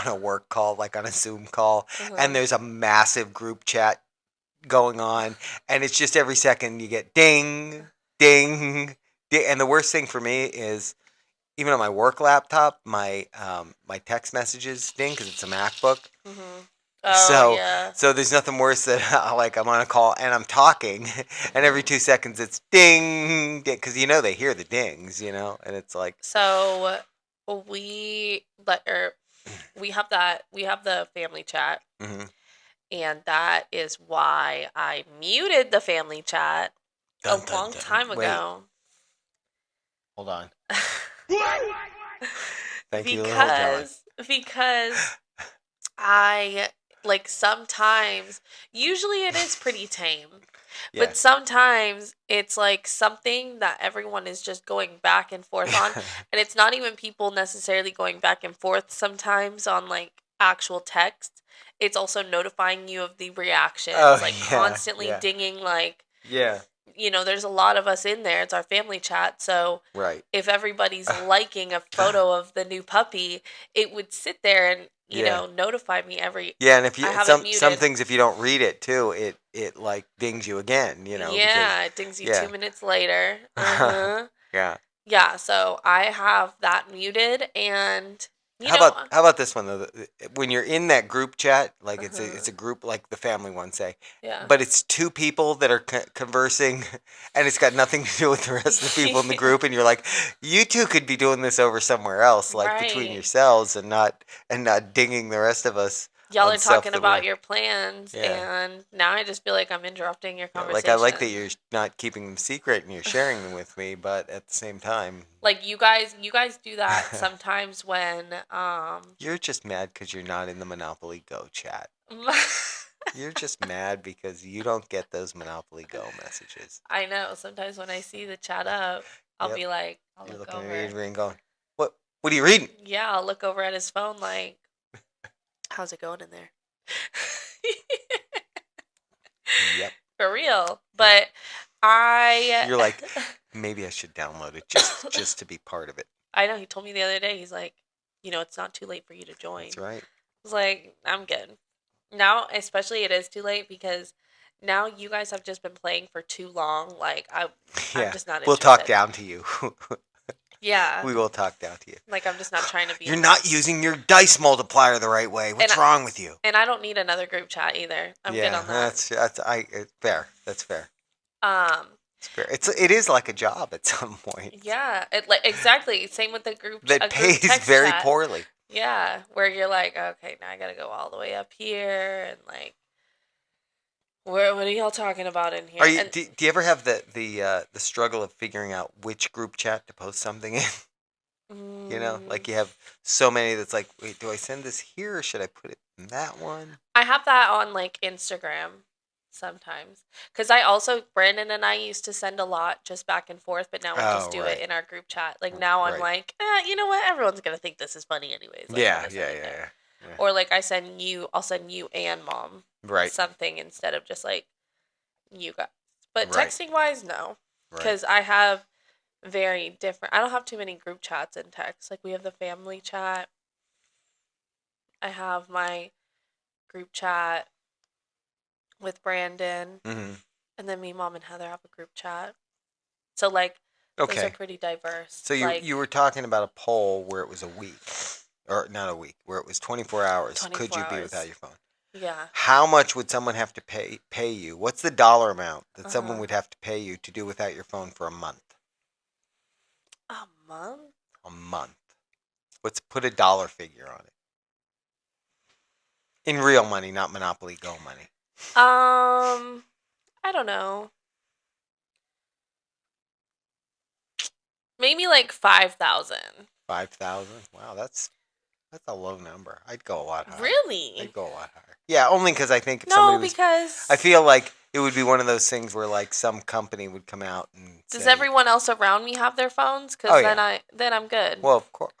[SPEAKER 2] a work call, like on a Zoom call, and
[SPEAKER 1] Uh-huh.
[SPEAKER 2] there's a massive group chat going on, and it's just every second you get ding, ding, ding, and the worst thing for me is even on my work laptop, my text messages ding because it's a MacBook,
[SPEAKER 1] Mhm. Oh
[SPEAKER 2] So
[SPEAKER 1] yeah.
[SPEAKER 2] so there's nothing worse than like I'm on a call and I'm talking, and every
[SPEAKER 1] Mhm.
[SPEAKER 2] 2 seconds it's ding, ding, because they hear the dings, and it's like,
[SPEAKER 1] So we let or we have the family chat,
[SPEAKER 2] mhm.
[SPEAKER 1] and that is why I muted the family chat a
[SPEAKER 2] Dun dun
[SPEAKER 1] long
[SPEAKER 2] dun.
[SPEAKER 1] time
[SPEAKER 2] Wait,
[SPEAKER 1] ago.
[SPEAKER 2] hold on. Thank you, Little John.
[SPEAKER 1] because I like sometimes usually it is pretty tame. But
[SPEAKER 2] Yes.
[SPEAKER 1] sometimes it's like something that everyone is just going back and forth on. And it's not even people necessarily going back and forth sometimes on like actual text. It's also notifying you of the
[SPEAKER 2] Oh
[SPEAKER 1] reactions, like
[SPEAKER 2] yeah,
[SPEAKER 1] constantly
[SPEAKER 2] yeah,
[SPEAKER 1] dinging, like,
[SPEAKER 2] yeah.
[SPEAKER 1] there's a lot of us in there. It's our family chat. So
[SPEAKER 2] Right.
[SPEAKER 1] if everybody's liking a photo of the new puppy, it would sit there and,
[SPEAKER 2] Yeah.
[SPEAKER 1] notify me every.
[SPEAKER 2] Yeah, and if you
[SPEAKER 1] I have it
[SPEAKER 2] some
[SPEAKER 1] muted.
[SPEAKER 2] things, if you don't read it too, it like dings you again, because
[SPEAKER 1] Yeah, it dings you
[SPEAKER 2] yeah.
[SPEAKER 1] 2 minutes later. Uh huh.
[SPEAKER 2] Yeah.
[SPEAKER 1] Yeah, so I have that muted and you
[SPEAKER 2] How
[SPEAKER 1] know,
[SPEAKER 2] about how about this one though? When you're in that group chat, like it's
[SPEAKER 1] uh-huh.
[SPEAKER 2] a group like the family one, say,
[SPEAKER 1] Yeah.
[SPEAKER 2] but it's two people that are conversing, and it's got nothing to do with the rest of the people in the group, and you're like, you two could be doing this over somewhere else, like between
[SPEAKER 1] Right.
[SPEAKER 2] yourselves, and not dinging the rest of us
[SPEAKER 1] Y'all
[SPEAKER 2] on
[SPEAKER 1] are
[SPEAKER 2] stuff
[SPEAKER 1] talking
[SPEAKER 2] that we're
[SPEAKER 1] about your plans
[SPEAKER 2] yeah.
[SPEAKER 1] and now I just feel like I'm interrupting your
[SPEAKER 2] Yeah, like I like that
[SPEAKER 1] conversation.
[SPEAKER 2] you're not keeping them secret and you're sharing them with me, but at the same time,
[SPEAKER 1] Like you guys do that sometimes when
[SPEAKER 2] you're just mad because you're not in the Monopoly Go chat. You're just mad because you don't get those Monopoly Go messages.
[SPEAKER 1] I know sometimes when I see the chat up, I'll
[SPEAKER 2] Yep,
[SPEAKER 1] be like, I'll
[SPEAKER 2] you're
[SPEAKER 1] look
[SPEAKER 2] looking at
[SPEAKER 1] over.
[SPEAKER 2] Adrian going, What are you reading?"
[SPEAKER 1] Yeah, I'll look over at his phone like, how's it going in there?
[SPEAKER 2] Yep,
[SPEAKER 1] For real.
[SPEAKER 2] yep.
[SPEAKER 1] But I
[SPEAKER 2] You're like, maybe I should download it just to be part of it.
[SPEAKER 1] I know he told me the other day, he's like, it's not too late for you to join.
[SPEAKER 2] That's
[SPEAKER 1] I
[SPEAKER 2] right.
[SPEAKER 1] was like, I'm good. Now, especially it is too late because now you guys have just been playing for too long. Like I'm
[SPEAKER 2] Yeah,
[SPEAKER 1] just not
[SPEAKER 2] we'll talk
[SPEAKER 1] interested.
[SPEAKER 2] down to you.
[SPEAKER 1] Yeah.
[SPEAKER 2] We will talk down to you.
[SPEAKER 1] Like I'm just not trying to be
[SPEAKER 2] You're
[SPEAKER 1] in
[SPEAKER 2] not using your dice multiplier the right way.
[SPEAKER 1] and
[SPEAKER 2] What's wrong with you?
[SPEAKER 1] I don't need another group chat either. I'm good
[SPEAKER 2] Yeah,
[SPEAKER 1] on that.
[SPEAKER 2] fair. That's fair.
[SPEAKER 1] Um
[SPEAKER 2] It's fair. It is like a job at some point
[SPEAKER 1] yeah, it like exactly same with the
[SPEAKER 2] that
[SPEAKER 1] a group
[SPEAKER 2] pays
[SPEAKER 1] text
[SPEAKER 2] very
[SPEAKER 1] chat.
[SPEAKER 2] poorly.
[SPEAKER 1] Yeah, where you're like, okay, now I got to go all the way up here and like what are y'all talking about in
[SPEAKER 2] Are
[SPEAKER 1] here?
[SPEAKER 2] you?
[SPEAKER 1] And
[SPEAKER 2] Do you ever have the struggle of figuring out which group chat to post something in?
[SPEAKER 1] mm,
[SPEAKER 2] Like you have so many that's like, wait, do I send this here or should I put it in that one?
[SPEAKER 1] I have that on like Instagram sometimes. Because I also, Brandon and I used to send a lot just back and forth, but now we just
[SPEAKER 2] Oh,
[SPEAKER 1] do it
[SPEAKER 2] right,
[SPEAKER 1] in our group chat. Like now I'm
[SPEAKER 2] right.
[SPEAKER 1] like, you know what? Everyone's going to think this is funny anyways. Like I'll
[SPEAKER 2] Yeah,
[SPEAKER 1] just send
[SPEAKER 2] yeah,
[SPEAKER 1] it there.
[SPEAKER 2] yeah, yeah,
[SPEAKER 1] Or like I'll send you and mom
[SPEAKER 2] yeah. Right,
[SPEAKER 1] something instead of just like you guys. But
[SPEAKER 2] right,
[SPEAKER 1] texting wise, no.
[SPEAKER 2] right.
[SPEAKER 1] Because I have very different, I don't have too many group chats in text. Like we have the family chat. I have my group chat with Brandon.
[SPEAKER 2] Hmm.
[SPEAKER 1] And then me, mom, and Heather have a group chat. So like those are
[SPEAKER 2] Okay.
[SPEAKER 1] pretty diverse.
[SPEAKER 2] So you
[SPEAKER 1] Like
[SPEAKER 2] were talking about a poll where it was a week, or not a week, where it was 24 hours. Could
[SPEAKER 1] 24
[SPEAKER 2] you be without
[SPEAKER 1] hours.
[SPEAKER 2] your phone?
[SPEAKER 1] Yeah.
[SPEAKER 2] How much would someone have to pay you? What's the dollar amount that someone
[SPEAKER 1] Uh-huh.
[SPEAKER 2] would have to pay you to do without your phone for a month?
[SPEAKER 1] A month?
[SPEAKER 2] A month. Let's put a dollar figure on it. In real money, not Monopoly Go money.
[SPEAKER 1] I don't know. Maybe like 5,000.
[SPEAKER 2] 5,000? Wow, that's a low number. I'd go a lot higher. I'd
[SPEAKER 1] Really?
[SPEAKER 2] go a lot higher. Yeah, only because I think if somebody
[SPEAKER 1] No,
[SPEAKER 2] was, I
[SPEAKER 1] because
[SPEAKER 2] feel like it would be one of those things where like some company would come out and
[SPEAKER 1] does
[SPEAKER 2] say,
[SPEAKER 1] everyone else around me have their phones?
[SPEAKER 2] "Oh
[SPEAKER 1] Cuz
[SPEAKER 2] yeah,
[SPEAKER 1] then I'm good.
[SPEAKER 2] well of course.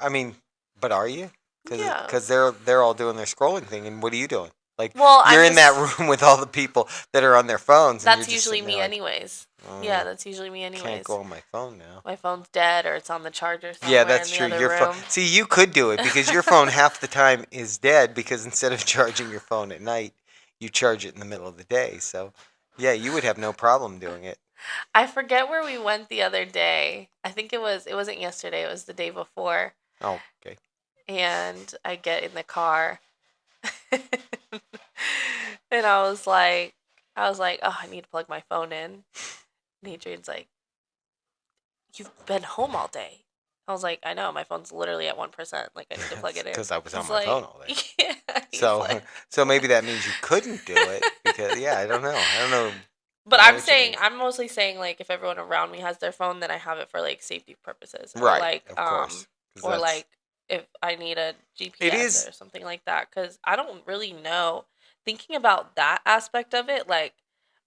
[SPEAKER 2] I mean, but are you?
[SPEAKER 1] Yeah.
[SPEAKER 2] Because they're all doing their scrolling thing, and what are you doing? Like
[SPEAKER 1] Well,
[SPEAKER 2] you're
[SPEAKER 1] I'm
[SPEAKER 2] in that
[SPEAKER 1] just
[SPEAKER 2] room with all the people that are on their phones, and you're
[SPEAKER 1] that's
[SPEAKER 2] just
[SPEAKER 1] usually
[SPEAKER 2] sitting there
[SPEAKER 1] me
[SPEAKER 2] like,
[SPEAKER 1] anyways. Yeah,
[SPEAKER 2] oh,
[SPEAKER 1] that's usually me
[SPEAKER 2] can't
[SPEAKER 1] anyways.
[SPEAKER 2] go on my phone now.
[SPEAKER 1] My phone's dead or it's on the charger
[SPEAKER 2] Yeah,
[SPEAKER 1] somewhere in
[SPEAKER 2] that's
[SPEAKER 1] the
[SPEAKER 2] true.
[SPEAKER 1] other
[SPEAKER 2] Your phone.
[SPEAKER 1] room.
[SPEAKER 2] See, you could do it because your phone half the time is dead because instead of charging your phone at night, you charge it in the middle of the day. So, yeah, you would have no problem doing it.
[SPEAKER 1] I forget where we went the other day. I think it wasn't yesterday, it was the day before.
[SPEAKER 2] Oh, okay.
[SPEAKER 1] And I get in the car. And I was like, oh, I need to plug my phone in. And Adrian's like, you've been home all day. I was like, I know, my phone's literally at 1%. Like, I need to plug it in.
[SPEAKER 2] Because I was on
[SPEAKER 1] He's
[SPEAKER 2] my phone
[SPEAKER 1] like,
[SPEAKER 2] all day.
[SPEAKER 1] yeah. He's
[SPEAKER 2] So,
[SPEAKER 1] like,
[SPEAKER 2] so maybe that means you couldn't do it because, yeah, I don't know. I don't know.
[SPEAKER 1] but
[SPEAKER 2] I don't know what you mean.
[SPEAKER 1] I'm mostly saying, like, if everyone around me has their phone, then I have it for, like, safety purposes.
[SPEAKER 2] Right, of course, because
[SPEAKER 1] Or
[SPEAKER 2] that's
[SPEAKER 1] like, if I need a
[SPEAKER 2] it
[SPEAKER 1] GPS
[SPEAKER 2] is
[SPEAKER 1] or something like that. Because I don't really know. Thinking about that aspect of it, like,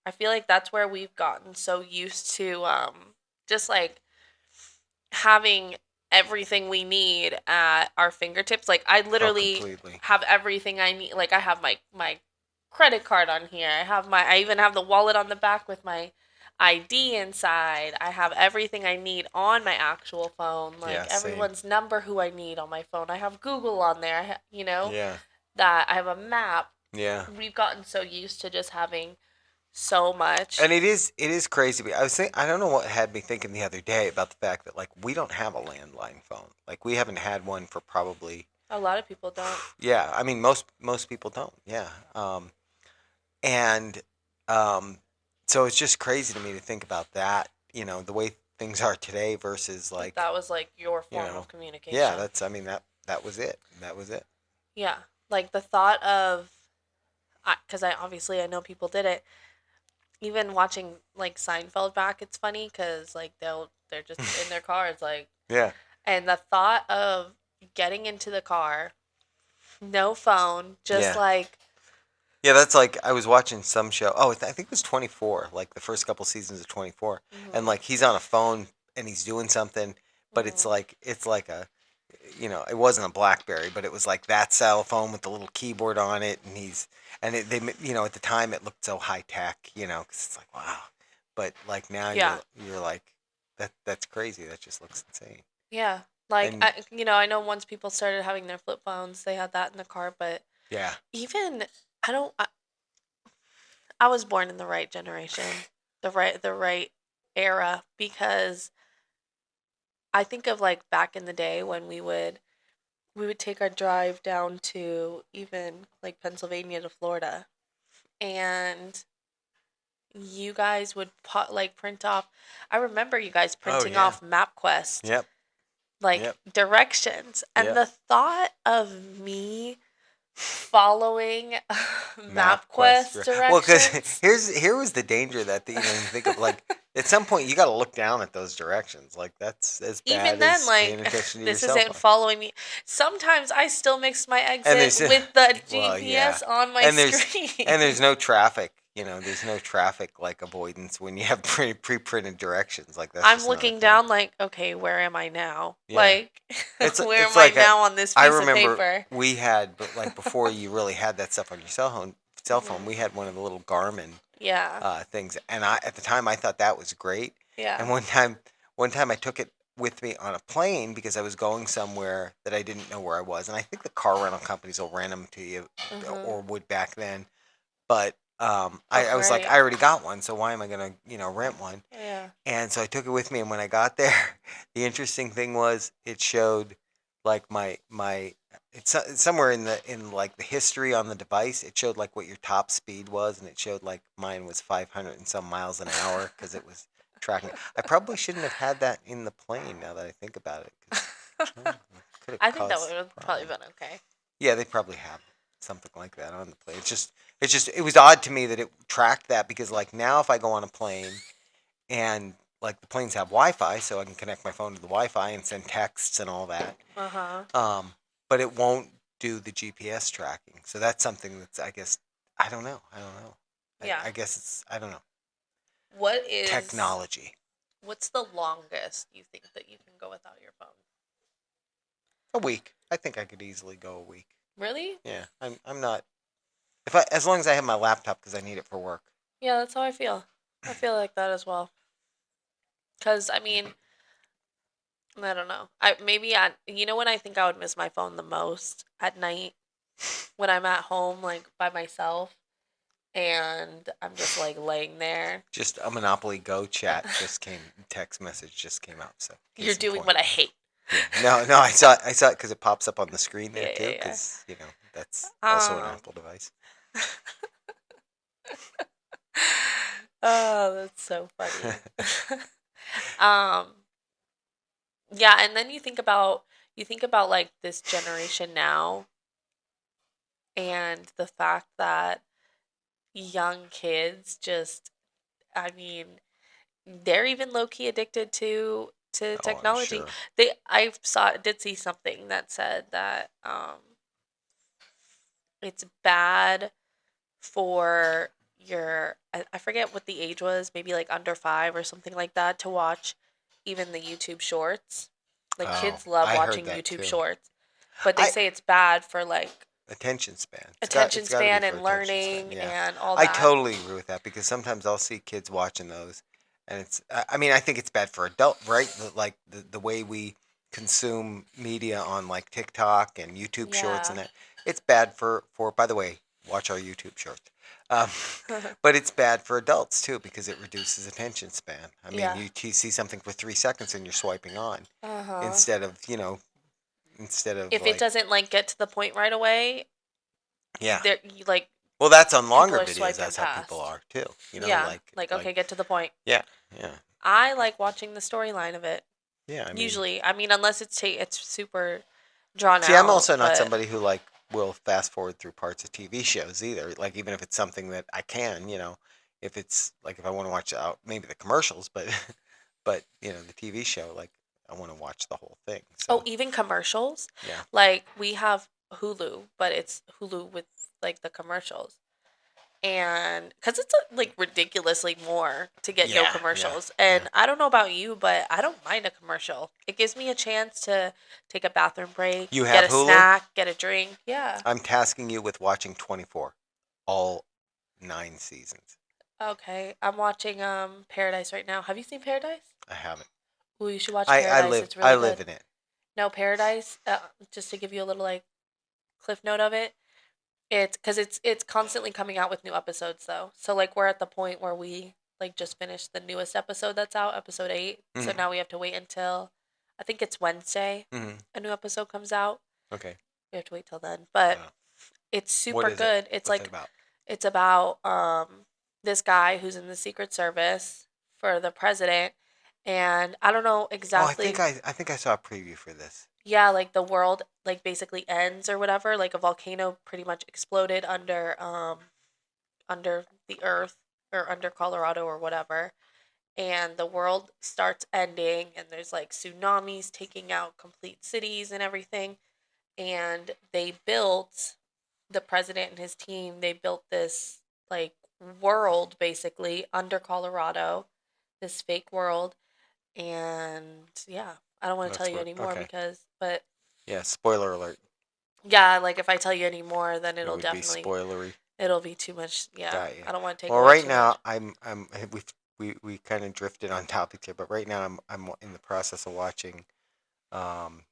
[SPEAKER 1] I feel like that's where we've gotten so used to, just, like, having everything we need at our fingertips. Like I
[SPEAKER 2] oh
[SPEAKER 1] literally
[SPEAKER 2] completely.
[SPEAKER 1] have everything I need. Like I have my credit card on here. I even have the wallet on the back with my ID inside. I have everything I need on my actual phone. Like
[SPEAKER 2] Yeah, same.
[SPEAKER 1] everyone's number who I need on my phone. I have Google on there.
[SPEAKER 2] Yeah,
[SPEAKER 1] That I have a map.
[SPEAKER 2] yeah.
[SPEAKER 1] We've gotten so used to just having so much.
[SPEAKER 2] And it is crazy. I was I don't know what had me thinking the other day about the fact that like we don't have a landline phone. Like we haven't had one for probably
[SPEAKER 1] A lot of people don't.
[SPEAKER 2] yeah. I mean most people don't. Yeah. And um, so it's just crazy to me to think about that. The way things are today versus like
[SPEAKER 1] That was like your
[SPEAKER 2] you
[SPEAKER 1] form
[SPEAKER 2] know,
[SPEAKER 1] of
[SPEAKER 2] yeah.
[SPEAKER 1] communication.
[SPEAKER 2] That's I mean that was it. That was it.
[SPEAKER 1] Yeah, like the thought of, because I obviously I know people did it. Even watching like Seinfeld back, it's funny because like they're just in their cars like,
[SPEAKER 2] Yeah.
[SPEAKER 1] and the thought of getting into the car, no phone, just
[SPEAKER 2] Yeah.
[SPEAKER 1] like,
[SPEAKER 2] Yeah, that's like I was watching some show. Oh, I think it was 24, like the first couple seasons of 24. And
[SPEAKER 1] mhm,
[SPEAKER 2] like he's on a phone and he's doing something, but it's
[SPEAKER 1] mhm,
[SPEAKER 2] like it wasn't a BlackBerry, but it was like that cell phone with the little keyboard on it and at the time it looked so high tech, cuz it's like wow. But like now
[SPEAKER 1] yeah,
[SPEAKER 2] you're like that's crazy. That just looks insane.
[SPEAKER 1] yeah. Like
[SPEAKER 2] And
[SPEAKER 1] I know once people started having their flip phones, they had that in the car, but
[SPEAKER 2] yeah.
[SPEAKER 1] even I don't. I was born in the right generation, the right era because I think of like back in the day when we would take our drive down to even like Pennsylvania to Florida, and you guys would like print off. I remember you guys
[SPEAKER 2] Oh
[SPEAKER 1] printing
[SPEAKER 2] yeah.
[SPEAKER 1] off MapQuest
[SPEAKER 2] Yep.
[SPEAKER 1] like
[SPEAKER 2] Yep.
[SPEAKER 1] directions, and
[SPEAKER 2] Yep.
[SPEAKER 1] the thought of me following
[SPEAKER 2] MapQuest.
[SPEAKER 1] MapQuest
[SPEAKER 2] Well, because
[SPEAKER 1] directions.
[SPEAKER 2] here was the danger that you think of like at some point you got to look down at those directions. Like that's as
[SPEAKER 1] Even
[SPEAKER 2] bad
[SPEAKER 1] then,
[SPEAKER 2] as paying
[SPEAKER 1] like,
[SPEAKER 2] attention to your
[SPEAKER 1] this
[SPEAKER 2] cell
[SPEAKER 1] isn't
[SPEAKER 2] phone.
[SPEAKER 1] following me. Sometimes I still mix my
[SPEAKER 2] And
[SPEAKER 1] exit
[SPEAKER 2] there's
[SPEAKER 1] with the
[SPEAKER 2] well, yeah,
[SPEAKER 1] GPS on my
[SPEAKER 2] and there's and
[SPEAKER 1] screen.
[SPEAKER 2] there's no traffic. There's no traffic like avoidance when you have pre-printed directions. Like that's
[SPEAKER 1] I'm
[SPEAKER 2] just not a
[SPEAKER 1] looking
[SPEAKER 2] thing.
[SPEAKER 1] down, like, okay, where am I now?
[SPEAKER 2] Yeah,
[SPEAKER 1] Like,
[SPEAKER 2] it's
[SPEAKER 1] where
[SPEAKER 2] it's
[SPEAKER 1] am I
[SPEAKER 2] like
[SPEAKER 1] now on this
[SPEAKER 2] I
[SPEAKER 1] piece of
[SPEAKER 2] remember
[SPEAKER 1] paper?
[SPEAKER 2] we had, but like before you really had that stuff on your cell phone,
[SPEAKER 1] Hmm.
[SPEAKER 2] we had one of the little Garmin
[SPEAKER 1] Yeah,
[SPEAKER 2] things. And at the time I thought that was great. And
[SPEAKER 1] yeah.
[SPEAKER 2] one time I took it with me on a plane because I was going somewhere that I didn't know where I was. And I think the car rental companies will rent them to you,
[SPEAKER 1] Hmm.
[SPEAKER 2] or would back then. But
[SPEAKER 1] Oh,
[SPEAKER 2] I was like,
[SPEAKER 1] great.
[SPEAKER 2] I already got one, so why am I gonna rent one?
[SPEAKER 1] Yeah.
[SPEAKER 2] And so I took it with me, and when I got there, the interesting thing was it showed like my it's somewhere in like the history on the device. It showed like what your top speed was, and it showed like mine was 500 and some miles an hour because it was tracking. I probably shouldn't have had that in the plane now that I think about it, because it could have
[SPEAKER 1] I think that would
[SPEAKER 2] caused
[SPEAKER 1] have
[SPEAKER 2] a
[SPEAKER 1] probably
[SPEAKER 2] problem.
[SPEAKER 1] been okay.
[SPEAKER 2] Yeah, they probably have something like that on the plane. It was odd to me that it tracked that because like now if I go on a plane and like the planes have Wi-Fi, so I can connect my phone to the Wi-Fi and send texts and all that.
[SPEAKER 1] Uh huh.
[SPEAKER 2] Um, but it won't do the GPS tracking. So that's something that's I guess I don't know. I don't know.
[SPEAKER 1] Yeah.
[SPEAKER 2] I guess it's I don't know
[SPEAKER 1] What is,
[SPEAKER 2] technology.
[SPEAKER 1] what's the longest you think that you can go without your phone?
[SPEAKER 2] A week. I think I could easily go a week.
[SPEAKER 1] Really?
[SPEAKER 2] Yeah, I'm not if I as long as I have my laptop because I need it for work.
[SPEAKER 1] Yeah, that's how I feel. I feel like that as well. Cause I mean, I don't know. When I think I would miss my phone the most at night when I'm at home like by myself and I'm just like laying there.
[SPEAKER 2] Just a Monopoly Go text message just came out. So
[SPEAKER 1] You're
[SPEAKER 2] case in
[SPEAKER 1] doing
[SPEAKER 2] point.
[SPEAKER 1] what I hate.
[SPEAKER 2] Yeah. No, no, I saw it because it pops up on the screen there
[SPEAKER 1] Yeah,
[SPEAKER 2] too.
[SPEAKER 1] yeah,
[SPEAKER 2] Because that's also an
[SPEAKER 1] yeah.
[SPEAKER 2] Apple device.
[SPEAKER 1] Oh, that's so funny. um, yeah, and then you think about like this generation now and the fact that young kids just, I mean, they're even low key addicted to
[SPEAKER 2] Oh, I'm
[SPEAKER 1] technology.
[SPEAKER 2] sure.
[SPEAKER 1] I did see something that said that it's bad for I forget what the age was, maybe like under 5 or something like that, to watch even the YouTube shorts. Like
[SPEAKER 2] Oh,
[SPEAKER 1] kids love
[SPEAKER 2] I heard
[SPEAKER 1] watching
[SPEAKER 2] that
[SPEAKER 1] YouTube
[SPEAKER 2] too.
[SPEAKER 1] shorts, but they
[SPEAKER 2] I
[SPEAKER 1] say it's bad for like
[SPEAKER 2] Attention span.
[SPEAKER 1] attention
[SPEAKER 2] It's got to be
[SPEAKER 1] span
[SPEAKER 2] for
[SPEAKER 1] and
[SPEAKER 2] attention span.
[SPEAKER 1] learning
[SPEAKER 2] Yeah,
[SPEAKER 1] and all
[SPEAKER 2] I
[SPEAKER 1] that.
[SPEAKER 2] totally agree with that because sometimes I'll see kids watching those, and I mean, I think it's bad for adult, right? Like the way we consume media on like TikTok and YouTube Shorts
[SPEAKER 1] Yeah.
[SPEAKER 2] and that. It's bad for. By the way, watch our YouTube Shorts. Um, but it's bad for adults too because it reduces attention span. I mean,
[SPEAKER 1] Yeah.
[SPEAKER 2] you see something for 3 seconds and you're swiping on
[SPEAKER 1] Uh-huh.
[SPEAKER 2] instead of instead of
[SPEAKER 1] If it
[SPEAKER 2] like
[SPEAKER 1] doesn't like get to the point right away,
[SPEAKER 2] yeah.
[SPEAKER 1] there you like
[SPEAKER 2] Well, that's on
[SPEAKER 1] people
[SPEAKER 2] longer
[SPEAKER 1] are
[SPEAKER 2] videos.
[SPEAKER 1] swiping
[SPEAKER 2] That's how people
[SPEAKER 1] past.
[SPEAKER 2] are too.
[SPEAKER 1] Yeah, like okay, get to the point.
[SPEAKER 2] Yeah, yeah,
[SPEAKER 1] I like watching the storyline of it.
[SPEAKER 2] yeah. I mean,
[SPEAKER 1] Usually, I mean, unless it's super drawn
[SPEAKER 2] see, I'm
[SPEAKER 1] out,
[SPEAKER 2] also not
[SPEAKER 1] but
[SPEAKER 2] somebody who like will fast forward through parts of TV shows either. Like even if it's something that I can, if it's like if I want to watch out maybe the commercials, but but the TV show, like I want to watch the whole thing.
[SPEAKER 1] oh,
[SPEAKER 2] So
[SPEAKER 1] even commercials.
[SPEAKER 2] yeah,
[SPEAKER 1] Like we have Hulu, but it's Hulu with like the commercials. And because it's like ridiculously more to get no
[SPEAKER 2] yeah, yeah,
[SPEAKER 1] commercials.
[SPEAKER 2] yeah.
[SPEAKER 1] And I don't know about you, but I don't mind a commercial. It gives me a chance to take a bathroom break,
[SPEAKER 2] You
[SPEAKER 1] get
[SPEAKER 2] have
[SPEAKER 1] a
[SPEAKER 2] Hulu?
[SPEAKER 1] snack, get a drink. Yeah.
[SPEAKER 2] I'm tasking you with watching 24, all 9 seasons.
[SPEAKER 1] Okay. I'm watching Paradise right now. Have you seen Paradise?
[SPEAKER 2] I haven't.
[SPEAKER 1] Ooh, you should watch
[SPEAKER 2] I
[SPEAKER 1] Paradise.
[SPEAKER 2] live
[SPEAKER 1] It's
[SPEAKER 2] I
[SPEAKER 1] really
[SPEAKER 2] live
[SPEAKER 1] good.
[SPEAKER 2] in it.
[SPEAKER 1] No, Paradise. Just to give you a little like cliff note of it. It's because it's constantly coming out with new episodes though. So like we're at the point where we like just finished the newest episode that's out, episode 8. So
[SPEAKER 2] Hmm.
[SPEAKER 1] now we have to wait until I think it's Wednesday
[SPEAKER 2] Hmm.
[SPEAKER 1] a new episode comes out.
[SPEAKER 2] Okay.
[SPEAKER 1] We have to wait till then. But
[SPEAKER 2] Uh,
[SPEAKER 1] it's
[SPEAKER 2] what
[SPEAKER 1] super
[SPEAKER 2] is it?
[SPEAKER 1] good. It's
[SPEAKER 2] What's it
[SPEAKER 1] like
[SPEAKER 2] about?
[SPEAKER 1] it's about this guy who's in the Secret Service for the president, and I don't know
[SPEAKER 2] Oh,
[SPEAKER 1] exactly.
[SPEAKER 2] I think I saw a preview for this.
[SPEAKER 1] Yeah, like the world like basically ends or whatever. Like a volcano pretty much exploded under the earth or under Colorado or whatever, and the world starts ending, and there's like tsunamis taking out complete cities and everything. And they built the president and his team. They built this like world basically under Colorado, this fake world, and yeah, I don't want to tell
[SPEAKER 2] That's
[SPEAKER 1] you
[SPEAKER 2] what.
[SPEAKER 1] anymore
[SPEAKER 2] Okay.
[SPEAKER 1] because, but
[SPEAKER 2] Yeah. Spoiler alert.
[SPEAKER 1] yeah, like if I tell you anymore, then
[SPEAKER 2] It would be spoilery.
[SPEAKER 1] it'll be too much. Yeah,
[SPEAKER 2] Got you.
[SPEAKER 1] I don't want to take
[SPEAKER 2] Well,
[SPEAKER 1] away
[SPEAKER 2] right
[SPEAKER 1] too much.
[SPEAKER 2] now we kind of drifted on topic here, but right now I'm in the process of watching um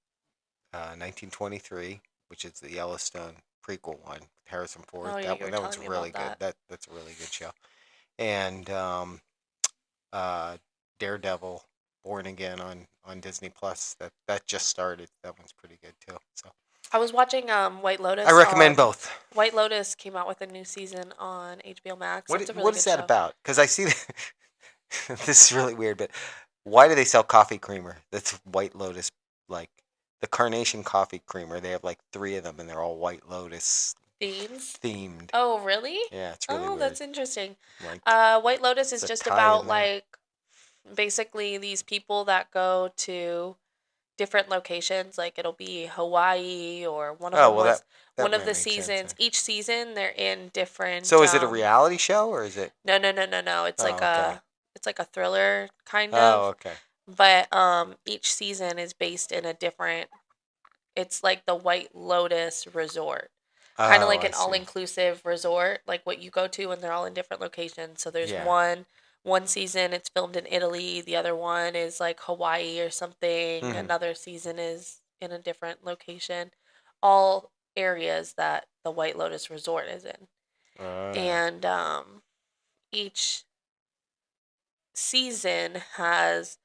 [SPEAKER 2] 1923, which is the Yellowstone prequel one, with Harrison Ford.
[SPEAKER 1] Oh yeah, you were
[SPEAKER 2] That one's
[SPEAKER 1] telling me
[SPEAKER 2] really
[SPEAKER 1] about
[SPEAKER 2] good.
[SPEAKER 1] that.
[SPEAKER 2] That's a really good show. And uh, Daredevil, Born Again on Disney Plus. That just started. That one's pretty good too. So
[SPEAKER 1] I was watching White
[SPEAKER 2] I
[SPEAKER 1] Lotus
[SPEAKER 2] recommend
[SPEAKER 1] on
[SPEAKER 2] both.
[SPEAKER 1] White Lotus came out with a new season on HBO Max. That's a really
[SPEAKER 2] What is
[SPEAKER 1] good
[SPEAKER 2] that
[SPEAKER 1] show.
[SPEAKER 2] about? Because I see this is really weird, but why do they sell coffee creamer? That's White Lotus, like the Carnation coffee creamer. They have like three of them, and they're all White Lotus
[SPEAKER 1] Themes.
[SPEAKER 2] themed.
[SPEAKER 1] Oh, really?
[SPEAKER 2] Yeah, it's really
[SPEAKER 1] Oh,
[SPEAKER 2] weird.
[SPEAKER 1] that's interesting.
[SPEAKER 2] Like
[SPEAKER 1] White Lotus is
[SPEAKER 2] it's a
[SPEAKER 1] just
[SPEAKER 2] tie
[SPEAKER 1] about
[SPEAKER 2] in there.
[SPEAKER 1] like basically these people that go to different locations. Like it'll be Hawaii, or one of
[SPEAKER 2] Oh
[SPEAKER 1] them
[SPEAKER 2] well,
[SPEAKER 1] was
[SPEAKER 2] that
[SPEAKER 1] one of
[SPEAKER 2] might
[SPEAKER 1] the
[SPEAKER 2] make sense.
[SPEAKER 1] seasons. Each season they're in different.
[SPEAKER 2] So is it a reality show or is it?
[SPEAKER 1] No, no, no, no, no.
[SPEAKER 2] Oh okay.
[SPEAKER 1] It's like a thriller kind
[SPEAKER 2] Oh
[SPEAKER 1] of.
[SPEAKER 2] okay.
[SPEAKER 1] But each season is based in a different. It's like the White Lotus Resort. Kind of
[SPEAKER 2] Oh
[SPEAKER 1] like
[SPEAKER 2] I
[SPEAKER 1] an
[SPEAKER 2] see.
[SPEAKER 1] all-inclusive resort, like what you go to, and they're all in different locations. So there's
[SPEAKER 2] Yeah.
[SPEAKER 1] one season it's filmed in Italy, the other one is like Hawaii or something,
[SPEAKER 2] Hmm.
[SPEAKER 1] another season is in a different location. All areas that the White Lotus Resort is in.
[SPEAKER 2] Uh,
[SPEAKER 1] And each season has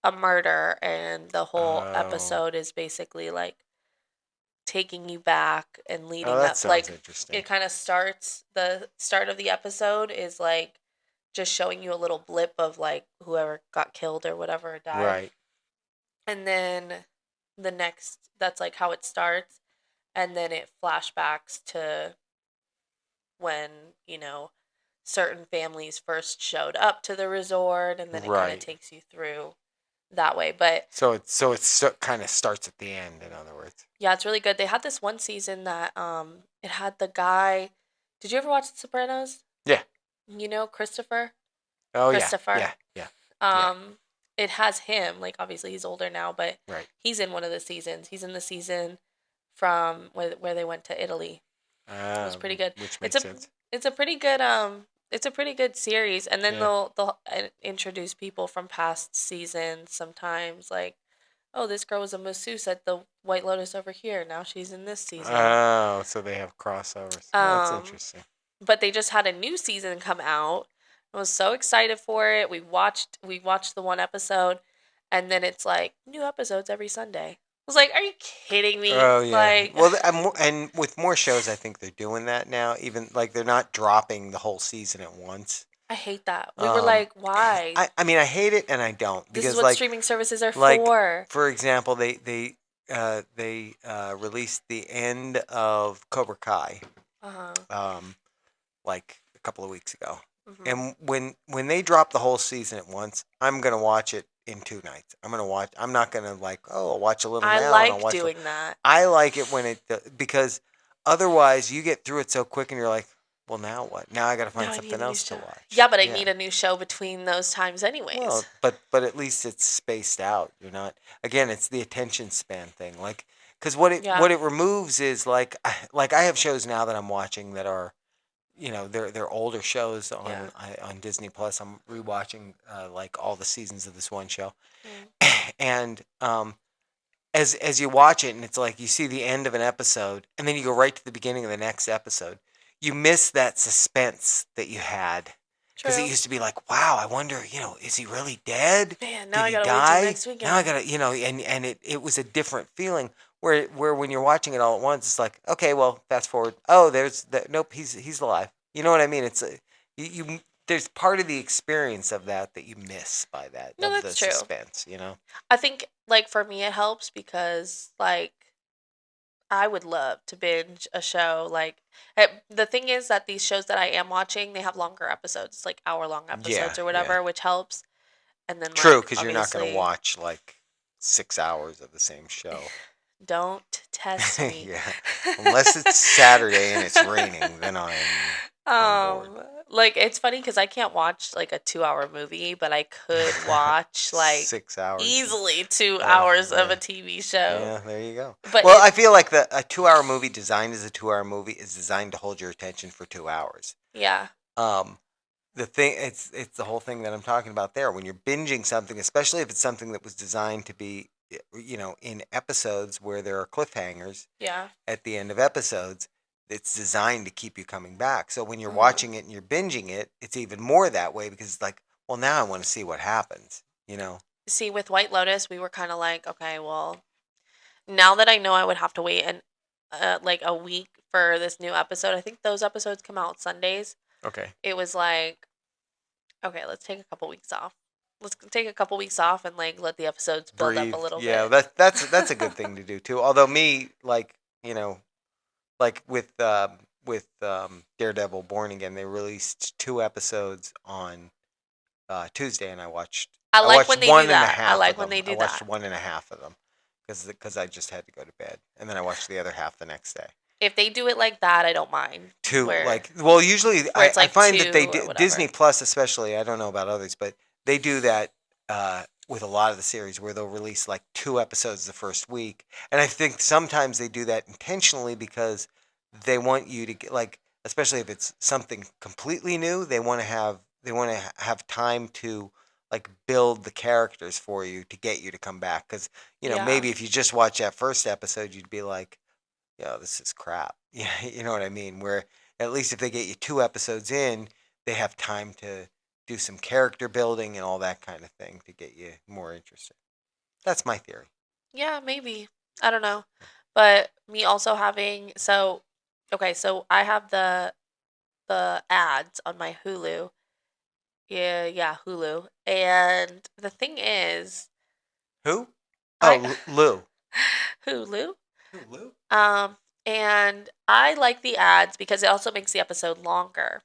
[SPEAKER 1] a murder, and the whole
[SPEAKER 2] oh.
[SPEAKER 1] episode is basically like taking you back and
[SPEAKER 2] Oh,
[SPEAKER 1] leading
[SPEAKER 2] that
[SPEAKER 1] up.
[SPEAKER 2] sounds
[SPEAKER 1] Like
[SPEAKER 2] interesting.
[SPEAKER 1] it kind of starts, the start of the episode is like just showing you a little blip of like whoever got killed or whatever died.
[SPEAKER 2] Right.
[SPEAKER 1] And then the next, that's like how it starts. And then it flashbacks to when, certain families first showed up to the resort, and then it kind of
[SPEAKER 2] Right.
[SPEAKER 1] takes you through that way. But
[SPEAKER 2] So it kind of starts at the end, in other words.
[SPEAKER 1] yeah, it's really good. They had this one season that it had the guy. Did you ever watch The Sopranos?
[SPEAKER 2] Yeah.
[SPEAKER 1] Christopher?
[SPEAKER 2] Oh yeah.
[SPEAKER 1] Christopher.
[SPEAKER 2] Yeah. Yeah. Yeah.
[SPEAKER 1] Um it has him, like obviously he's older now, but
[SPEAKER 2] Right.
[SPEAKER 1] he's in one of the seasons. He's in the season from where they went to Italy. It was pretty good.
[SPEAKER 2] Which
[SPEAKER 1] It's
[SPEAKER 2] makes
[SPEAKER 1] a
[SPEAKER 2] sense.
[SPEAKER 1] it's a pretty good it's a pretty good series, and then
[SPEAKER 2] Yeah.
[SPEAKER 1] they'll introduce people from past seasons sometimes, like, oh, this girl was a masseuse at the White Lotus over here. Now she's in this season.
[SPEAKER 2] Oh, so they have crossovers. Oh, that's
[SPEAKER 1] Um,
[SPEAKER 2] interesting.
[SPEAKER 1] but they just had a new season come out. I was so excited for it. We watched the one episode, and then it's like new episodes every Sunday. I was like, are you kidding me?
[SPEAKER 2] Oh yeah.
[SPEAKER 1] Like,
[SPEAKER 2] Well, and with more shows, I think they're doing that now. Even like they're not dropping the whole season at once.
[SPEAKER 1] I hate that. We were
[SPEAKER 2] Um,
[SPEAKER 1] like, why?
[SPEAKER 2] I mean I hate it and I don't
[SPEAKER 1] This is
[SPEAKER 2] because
[SPEAKER 1] what streaming services are
[SPEAKER 2] like
[SPEAKER 1] for.
[SPEAKER 2] for example they released the end of Cobra Kai
[SPEAKER 1] Uh-huh.
[SPEAKER 2] um like a couple of weeks ago.
[SPEAKER 1] Hmm.
[SPEAKER 2] And when they drop the whole season at once, I'm gonna watch it in 2 nights. I'm not gonna like, oh, I'll watch a little
[SPEAKER 1] I
[SPEAKER 2] now and I'll
[SPEAKER 1] like
[SPEAKER 2] watch.
[SPEAKER 1] doing that.
[SPEAKER 2] I like it when because otherwise you get through it so quick and you're like, well, now what? Now I got to
[SPEAKER 1] Now
[SPEAKER 2] find
[SPEAKER 1] I need
[SPEAKER 2] something
[SPEAKER 1] a new
[SPEAKER 2] else to
[SPEAKER 1] show.
[SPEAKER 2] watch.
[SPEAKER 1] Yeah, but I
[SPEAKER 2] Yeah.
[SPEAKER 1] need a new show between those times anyways.
[SPEAKER 2] Well, but at least it's spaced out. You're not again. It's the attention span thing. Like, because what
[SPEAKER 1] Yeah.
[SPEAKER 2] it removes is like like I have shows now that I'm watching that are they're older shows
[SPEAKER 1] Yeah.
[SPEAKER 2] on Disney Plus. I'm rewatching like all the seasons of this one show,
[SPEAKER 1] Mm.
[SPEAKER 2] and as you watch it and it's like you see the end of an episode and then you go right to the beginning of the next episode, you miss that suspense that you had because it
[SPEAKER 1] True.
[SPEAKER 2] used to be like, wow, I wonder, is he really dead?
[SPEAKER 1] Man, now
[SPEAKER 2] Did
[SPEAKER 1] I
[SPEAKER 2] he
[SPEAKER 1] gotta wait till
[SPEAKER 2] die?
[SPEAKER 1] next
[SPEAKER 2] Now I
[SPEAKER 1] weekend.
[SPEAKER 2] gotta, and it was a different feeling where when you're watching it all at once, it's like, okay, well, fast forward. Oh, there's that. Nope, he's alive. You know what I mean? It's you there's part of the experience of that you miss by that
[SPEAKER 1] No,
[SPEAKER 2] of the
[SPEAKER 1] that's true.
[SPEAKER 2] suspense.
[SPEAKER 1] I think, like, for me, it helps because, like, I would love to binge a show. Like, the thing is that these shows that I am watching, they have longer episodes, like hour-long
[SPEAKER 2] Yeah,
[SPEAKER 1] episodes or
[SPEAKER 2] yeah.
[SPEAKER 1] whatever, which helps. And then,
[SPEAKER 2] True,
[SPEAKER 1] like,
[SPEAKER 2] because you're not going to
[SPEAKER 1] obviously,
[SPEAKER 2] watch like 6 hours of the same show.
[SPEAKER 1] don't test me.
[SPEAKER 2] Yeah, unless it's Saturday and it's raining, then I'm on board.
[SPEAKER 1] Like, it's funny because I can't watch like a 2-hour movie, but I could watch like
[SPEAKER 2] 6 hours.
[SPEAKER 1] easily two
[SPEAKER 2] Oh,
[SPEAKER 1] hours of a
[SPEAKER 2] yeah.
[SPEAKER 1] TV show.
[SPEAKER 2] Yeah, there you go.
[SPEAKER 1] But
[SPEAKER 2] Well, I feel like a 2 hour movie designed as a 2 hour movie is designed to hold your attention for 2 hours.
[SPEAKER 1] yeah,
[SPEAKER 2] Um, the thing it's the whole thing that I'm talking about there. When you're binging something, especially if it's something that was designed to be, in episodes where there are cliffhangers
[SPEAKER 1] yeah.
[SPEAKER 2] at the end of episodes, it's designed to keep you coming back. So when you're
[SPEAKER 1] Hmm.
[SPEAKER 2] watching it and you're binging it, it's even more that way because it's like, well, now I want to see what happens.
[SPEAKER 1] See, with White Lotus, we were kind of like, okay, well, now that I know I would have to wait like a week for this new episode. I think those episodes come out Sundays.
[SPEAKER 2] Okay.
[SPEAKER 1] It was like, okay, let's take a couple weeks off. Let's take a couple weeks off and like let the episodes build up a
[SPEAKER 2] Breathe.
[SPEAKER 1] little
[SPEAKER 2] Yeah,
[SPEAKER 1] bit.
[SPEAKER 2] that's a good thing to do too. Although me, like with Daredevil Born Again, they released 2 episodes on Tuesday, and
[SPEAKER 1] I
[SPEAKER 2] I
[SPEAKER 1] like
[SPEAKER 2] watched
[SPEAKER 1] when they do
[SPEAKER 2] one and a
[SPEAKER 1] that. I
[SPEAKER 2] half of
[SPEAKER 1] like when
[SPEAKER 2] them.
[SPEAKER 1] they
[SPEAKER 2] I
[SPEAKER 1] do
[SPEAKER 2] watched
[SPEAKER 1] that.
[SPEAKER 2] one and a half of them because I just had to go to bed, and then I watched the other half the next day.
[SPEAKER 1] If they do it like that, I don't mind.
[SPEAKER 2] To
[SPEAKER 1] Where
[SPEAKER 2] like, well, usually
[SPEAKER 1] where it's
[SPEAKER 2] I
[SPEAKER 1] like
[SPEAKER 2] find that
[SPEAKER 1] two or
[SPEAKER 2] Disney
[SPEAKER 1] whatever.
[SPEAKER 2] Plus especially. I don't know about others, but they do that with a lot of the series where they'll release like 2 episodes the first week, and I think sometimes they do that intentionally because they want you to get like, especially if it's something completely new, they want to have time to like build the characters for you to get you to come back because
[SPEAKER 1] Yeah.
[SPEAKER 2] maybe if you just watch that first episode you'd be like, yo, this is crap. Yeah, you know what I mean? Where at least if they get you 2 episodes in, they have time to do some character building and all that kind of thing to get you more interested. That's my theory.
[SPEAKER 1] Yeah, maybe. I don't know. But me also having okay, so I have the ads on my Hulu. Yeah, yeah, Hulu. And the thing is,
[SPEAKER 2] Who?
[SPEAKER 1] I
[SPEAKER 2] Oh, Lou.
[SPEAKER 1] Hulu.
[SPEAKER 2] Who, Lou?
[SPEAKER 1] Um, and I like the ads because it also makes the episode longer.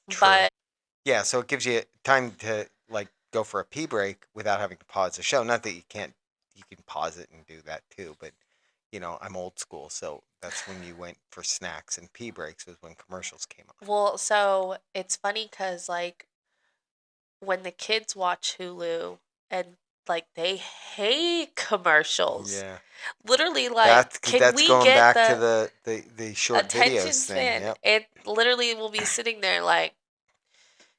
[SPEAKER 2] True.
[SPEAKER 1] But
[SPEAKER 2] Yeah, so it gives you time to like go for a pee break without having to pause the show. Not that you can't, you can pause it and do that too, but I'm old school, so that's when you went for snacks and pee breaks was when commercials came on.
[SPEAKER 1] well, so it's funny because like when the kids watch Hulu and like they hate commercials.
[SPEAKER 2] Yeah,
[SPEAKER 1] Literally, like,
[SPEAKER 2] that's
[SPEAKER 1] can
[SPEAKER 2] that's
[SPEAKER 1] we
[SPEAKER 2] going
[SPEAKER 1] get
[SPEAKER 2] back to
[SPEAKER 1] the
[SPEAKER 2] the short videos
[SPEAKER 1] attention
[SPEAKER 2] thing.
[SPEAKER 1] span?
[SPEAKER 2] Yep.
[SPEAKER 1] It literally will be sitting there like,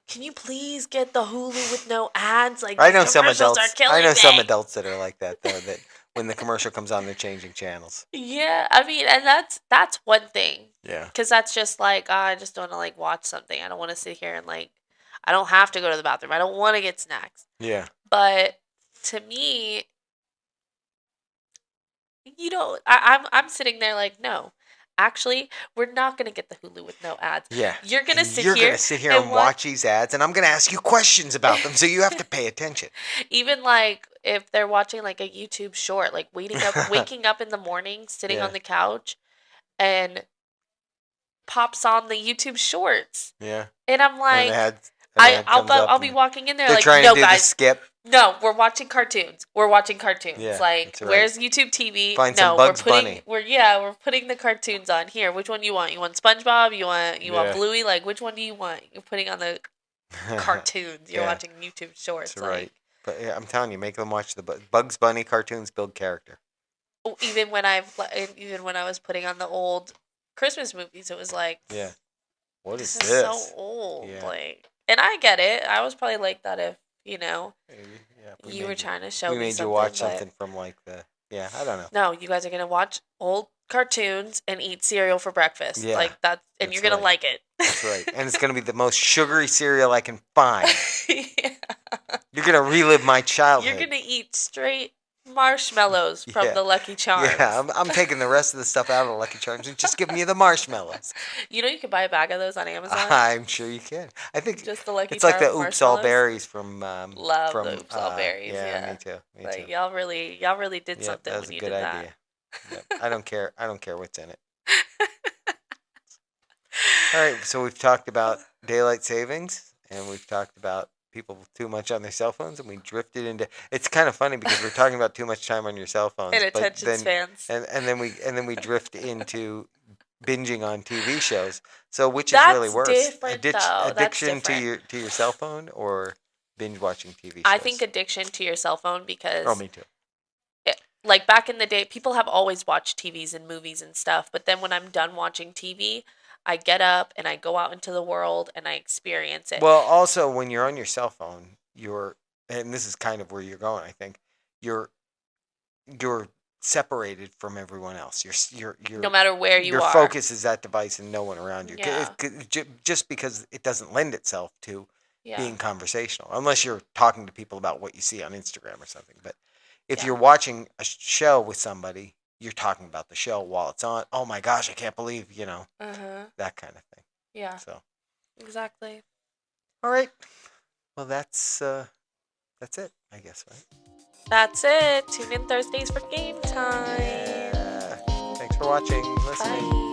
[SPEAKER 1] can you please get the Hulu with no ads? Like
[SPEAKER 2] I
[SPEAKER 1] these
[SPEAKER 2] know some
[SPEAKER 1] commercials are
[SPEAKER 2] adults. I
[SPEAKER 1] killing
[SPEAKER 2] know some
[SPEAKER 1] me.
[SPEAKER 2] adults that are like that though. That when the commercial comes on, they're changing channels.
[SPEAKER 1] Yeah, I mean, and that's one thing.
[SPEAKER 2] Yeah.
[SPEAKER 1] Cuz that's just like, I just don't want to like watch something. I don't want to sit here and like I don't have to go to the bathroom. I don't want to get snacks.
[SPEAKER 2] Yeah.
[SPEAKER 1] But to me, I'm sitting there like, no. Actually, we're not going to get the Hulu with no ads.
[SPEAKER 2] Yeah.
[SPEAKER 1] You're going to sit
[SPEAKER 2] You're gonna
[SPEAKER 1] here
[SPEAKER 2] sit here
[SPEAKER 1] and
[SPEAKER 2] and
[SPEAKER 1] watch
[SPEAKER 2] watch these ads, and I'm gonna ask you questions about them, so you have to pay attention.
[SPEAKER 1] even like if they're watching like a YouTube short, like waking up in the morning, sitting
[SPEAKER 2] Yeah.
[SPEAKER 1] on the couch and pops on the YouTube shorts.
[SPEAKER 2] Yeah.
[SPEAKER 1] And I'm
[SPEAKER 2] And
[SPEAKER 1] like,
[SPEAKER 2] an ad comes up,
[SPEAKER 1] I'll be
[SPEAKER 2] and
[SPEAKER 1] walking in there
[SPEAKER 2] they're
[SPEAKER 1] like,
[SPEAKER 2] trying to
[SPEAKER 1] no,
[SPEAKER 2] do the
[SPEAKER 1] guys,
[SPEAKER 2] skip.
[SPEAKER 1] no, we're watching cartoons. We're watching cartoons.
[SPEAKER 2] Yeah,
[SPEAKER 1] Like,
[SPEAKER 2] that's right.
[SPEAKER 1] where's YouTube TV?
[SPEAKER 2] Find some
[SPEAKER 1] No,
[SPEAKER 2] Bugs Bunny.
[SPEAKER 1] we're putting the cartoons on here. Which one do you want? You want SpongeBob? You want
[SPEAKER 2] Yeah.
[SPEAKER 1] Bluey? Like, which one do you want? You're putting on the cartoons. You're
[SPEAKER 2] Yeah,
[SPEAKER 1] watching YouTube
[SPEAKER 2] that's
[SPEAKER 1] shorts.
[SPEAKER 2] right.
[SPEAKER 1] Like,
[SPEAKER 2] But yeah, I'm telling you, make them watch the Bugs Bunny cartoons. Build character.
[SPEAKER 1] even when I was putting on the old Christmas movies, it was like,
[SPEAKER 2] Yeah. What is
[SPEAKER 1] this is so
[SPEAKER 2] this?
[SPEAKER 1] old.
[SPEAKER 2] Yeah.
[SPEAKER 1] Like, and I get it. I was probably like that if
[SPEAKER 2] Maybe. Yeah.
[SPEAKER 1] you were trying to show
[SPEAKER 2] We
[SPEAKER 1] me
[SPEAKER 2] made you
[SPEAKER 1] something,
[SPEAKER 2] watch
[SPEAKER 1] but
[SPEAKER 2] something from like the. Yeah. I don't know.
[SPEAKER 1] no, you guys are gonna watch old cartoons and eat cereal for breakfast.
[SPEAKER 2] Yeah.
[SPEAKER 1] Like that's and you're
[SPEAKER 2] That's
[SPEAKER 1] gonna
[SPEAKER 2] right.
[SPEAKER 1] like it.
[SPEAKER 2] That's right. And it's gonna be the most sugary cereal I can find.
[SPEAKER 1] Yeah.
[SPEAKER 2] You're gonna relive my
[SPEAKER 1] You're
[SPEAKER 2] childhood.
[SPEAKER 1] gonna eat straight marshmallows from
[SPEAKER 2] Yeah.
[SPEAKER 1] the Lucky
[SPEAKER 2] Yeah.
[SPEAKER 1] Charms.
[SPEAKER 2] I'm taking the rest of the stuff out of the Lucky Charms and just giving you the marshmallows.
[SPEAKER 1] You know you can buy a bag of those on Amazon.
[SPEAKER 2] I'm sure you can. I think
[SPEAKER 1] Just the Lucky
[SPEAKER 2] it's like the
[SPEAKER 1] Charms
[SPEAKER 2] Oops All
[SPEAKER 1] marshmallows.
[SPEAKER 2] Berries
[SPEAKER 1] Love the
[SPEAKER 2] from
[SPEAKER 1] Oops All Berries.
[SPEAKER 2] yeah,
[SPEAKER 1] Yeah,
[SPEAKER 2] me too. Me too.
[SPEAKER 1] like y'all really did
[SPEAKER 2] Yep,
[SPEAKER 1] something
[SPEAKER 2] that was
[SPEAKER 1] when
[SPEAKER 2] a
[SPEAKER 1] you
[SPEAKER 2] good
[SPEAKER 1] did that.
[SPEAKER 2] idea. Yep. I don't care. I don't care what's in it. All right, so we've talked about daylight savings and we've talked about people too much on their cell phones and we drifted into it's kind of funny because we're talking about too much time on your cell
[SPEAKER 1] And
[SPEAKER 2] phones, but
[SPEAKER 1] attention
[SPEAKER 2] then
[SPEAKER 1] spans.
[SPEAKER 2] and then we drift into binging on TV shows. So which is really
[SPEAKER 1] That's
[SPEAKER 2] worse?
[SPEAKER 1] different though. That's
[SPEAKER 2] Addiction
[SPEAKER 1] different.
[SPEAKER 2] to your cell phone or binge watching TV
[SPEAKER 1] I think
[SPEAKER 2] shows?
[SPEAKER 1] addiction to your cell phone
[SPEAKER 2] Oh,
[SPEAKER 1] because
[SPEAKER 2] me too.
[SPEAKER 1] like back in the day, people have always watched TVs and movies and stuff. But then when I'm done watching TV, I get up and I go out into the world and I experience it.
[SPEAKER 2] Well, also when you're on your cell phone, and this is kind of where you're going, I think, you're you're separated from everyone else.
[SPEAKER 1] No matter where you
[SPEAKER 2] Your
[SPEAKER 1] are.
[SPEAKER 2] focus is that device and no one around you.
[SPEAKER 1] Yeah.
[SPEAKER 2] Just because it doesn't lend itself to
[SPEAKER 1] Yeah.
[SPEAKER 2] being conversational, unless you're talking to people about what you see on Instagram or something. But if
[SPEAKER 1] Yeah.
[SPEAKER 2] you're watching a show with somebody, you're talking about the show while it's on. Oh my gosh, I can't believe,
[SPEAKER 1] Uh-huh.
[SPEAKER 2] that kind of thing.
[SPEAKER 1] Yeah.
[SPEAKER 2] So,
[SPEAKER 1] Exactly.
[SPEAKER 2] all right. Well, that's it, I guess, right?
[SPEAKER 1] That's it. Tune in Thursdays for game time.
[SPEAKER 2] Yeah. Thanks for watching, listening.
[SPEAKER 1] Bye.